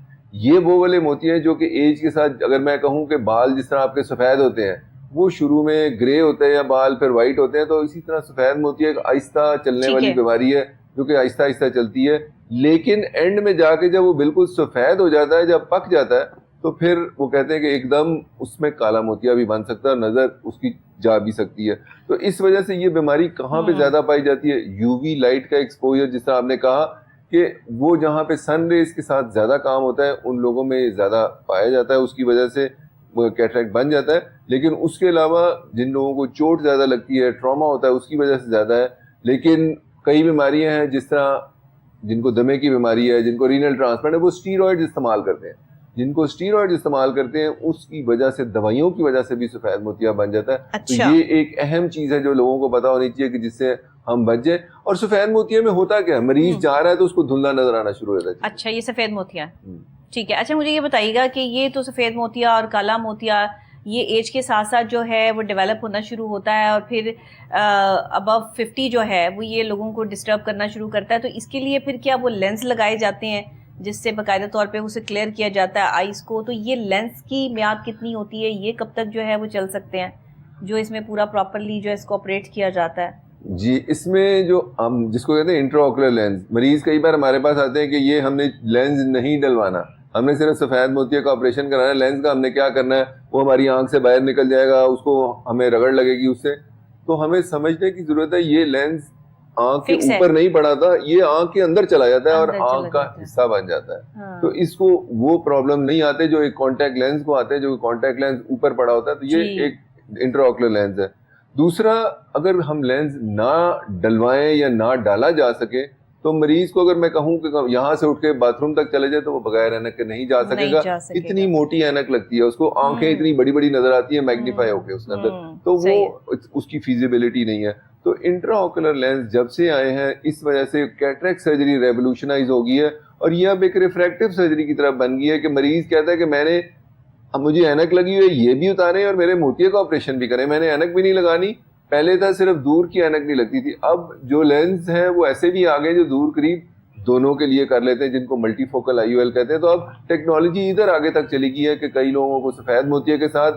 یہ وہ والے موتیا ہیں جو کہ ایج کے ساتھ, اگر میں کہوں کہ بال جس طرح آپ کے سفید ہوتے ہیں وہ شروع میں گرے ہوتے ہیں یا بال پھر وائٹ ہوتے ہیں, تو اسی طرح سفید موتیا ایک آہستہ چلنے والی بیماری ہے جو کہ آہستہ آہستہ چلتی ہے. لیکن اینڈ میں جا کے جب وہ بالکل سفید ہو جاتا ہے, جب پک جاتا ہے, تو پھر وہ کہتے ہیں کہ ایک دم اس میں کالا موتیا بھی بن سکتا ہے اور نظر اس کی جا بھی سکتی ہے. تو اس وجہ سے یہ بیماری کہاں پہ زیادہ پائی جاتی ہے؟ یو وی لائٹ کا ایکسپوجر, جس طرح آپ نے کہا کہ وہ جہاں پہ سن ریز کے ساتھ زیادہ کام ہوتا ہے ان لوگوں میں زیادہ پایا جاتا ہے, اس کی وجہ سے وہ کیٹریکٹ بن جاتا ہے. لیکن اس کے علاوہ جن لوگوں کو چوٹ زیادہ لگتی ہے, ٹراما ہوتا ہے, اس کی وجہ سے زیادہ ہے. لیکن کئی بیماریاں ہیں جس طرح جن کو دمے کی بیماری ہے, جن کو رینل ٹرانسپلانٹ ہے, وہ اسٹیرائڈ استعمال کرتے ہیں. جن کو اسٹیرائڈ استعمال کرتے ہیں اس کی وجہ سے, دوائیوں کی وجہ سے بھی سفید موتیا بن جاتا ہے. اچھا. تو یہ ایک اہم چیز ہے جو لوگوں کو پتا ہونی چاہیے کہ جس سے ہم بچ جائیں. اور سفید موتیا میں ہوتا کیا ہے, مریض جا رہا ہے تو اس کو دھندلا نظر آنا شروع ہو جاتا ہے. اچھا, یہ سفید موتیا, ٹھیک ہے. اچھا مجھے یہ بتائیے گا کہ یہ تو سفید موتیا اور کالا موتیا یہ ایج کے ساتھ ساتھ جو ہے وہ ڈیولپ ہونا شروع ہوتا ہے اور پھر ابو 50 جو ہے وہ یہ لوگوں کو ڈسٹرب کرنا شروع کرتا ہے. تو اس کے لیے پھر کیا وہ لینس لگائے جاتے ہیں جس سے باقاعدہ طور پہ اسے کلیئر کیا جاتا ہے آئیز کو؟ تو یہ لینس کی میعاد کتنی ہوتی ہے, یہ کب تک جو ہے وہ چل سکتے ہیں جو اس میں پورا پراپرلی جو ہے اس کو آپریٹ کیا جاتا ہے؟ جی, اس میں جو ہم جس کو کہتے ہیں انٹرا آکولر لینس, مریض کئی بار ہمارے پاس آتے ہیں کہ یہ ہم نے لینس نہیں ڈلوانا, ہم نے صرف سفید موتیا کا آپریشن کرانا ہے, لینس کا ہم نے کیا کرنا ہے, وہ ہماری آنکھ سے باہر نکل جائے گا, اس کو ہمیں رگڑ لگے گی اس سے. تو ہمیں سمجھنے کی ضرورت ہے یہ لینس آنکھ کے اوپر نہیں پڑا تھا, یہ آنکھ کے اندر چلا جاتا ہے اور آنکھ کا حصہ بن جاتا ہے. تو اس کو وہ پرابلم نہیں آتے جو ایک کانٹیکٹ لینس کو آتے ہیں, جو کانٹیکٹ لینس اوپر پڑا ہوتا ہے. تو یہ ایک انٹرا آکولر لینس ہے. دوسرا, اگر ہم لینس نہ ڈلوائیں یا نہ ڈالا جا سکے تو مریض کو اگر میں کہوں کہ یہاں سے اٹھ کے باتھ روم تک چلے جائے تو وہ بغیر اینک کے نہیں جا سکے گا. اتنی موٹی اینک لگتی ہے اس کو, آنکھیں اتنی بڑی بڑی نظر آتی ہیں میگنیفائی ہو کے اس کے اندر, تو وہ اس کی فیزیبلٹی نہیں ہے. تو انٹرا آکولر لینس جب سے آئے ہیں اس وجہ سے کیٹریکٹ سرجری ریولوشنائز ہو گئی ہے اور یہ اب ایک ریفریکٹیو سرجری کی طرف بن گئی ہے کہ مریض کہتا ہے کہ میں نے, اب مجھے اینک لگی ہوئی ہے یہ بھی اتاریں اور میرے موتیا کا آپریشن بھی کریں, میں نے اینک بھی نہیں لگانی. پہلے تھا صرف دور کی اینک نہیں لگتی تھی, اب جو لینس ہیں وہ ایسے بھی آگے جو دور قریب دونوں کے لیے کر لیتے ہیں, جن کو ملٹی فوکل آئی او ایل کہتے ہیں. تو اب ٹیکنالوجی ادھر آگے تک چلی گئی ہے کہ کئی لوگوں کو سفید موتیا کے ساتھ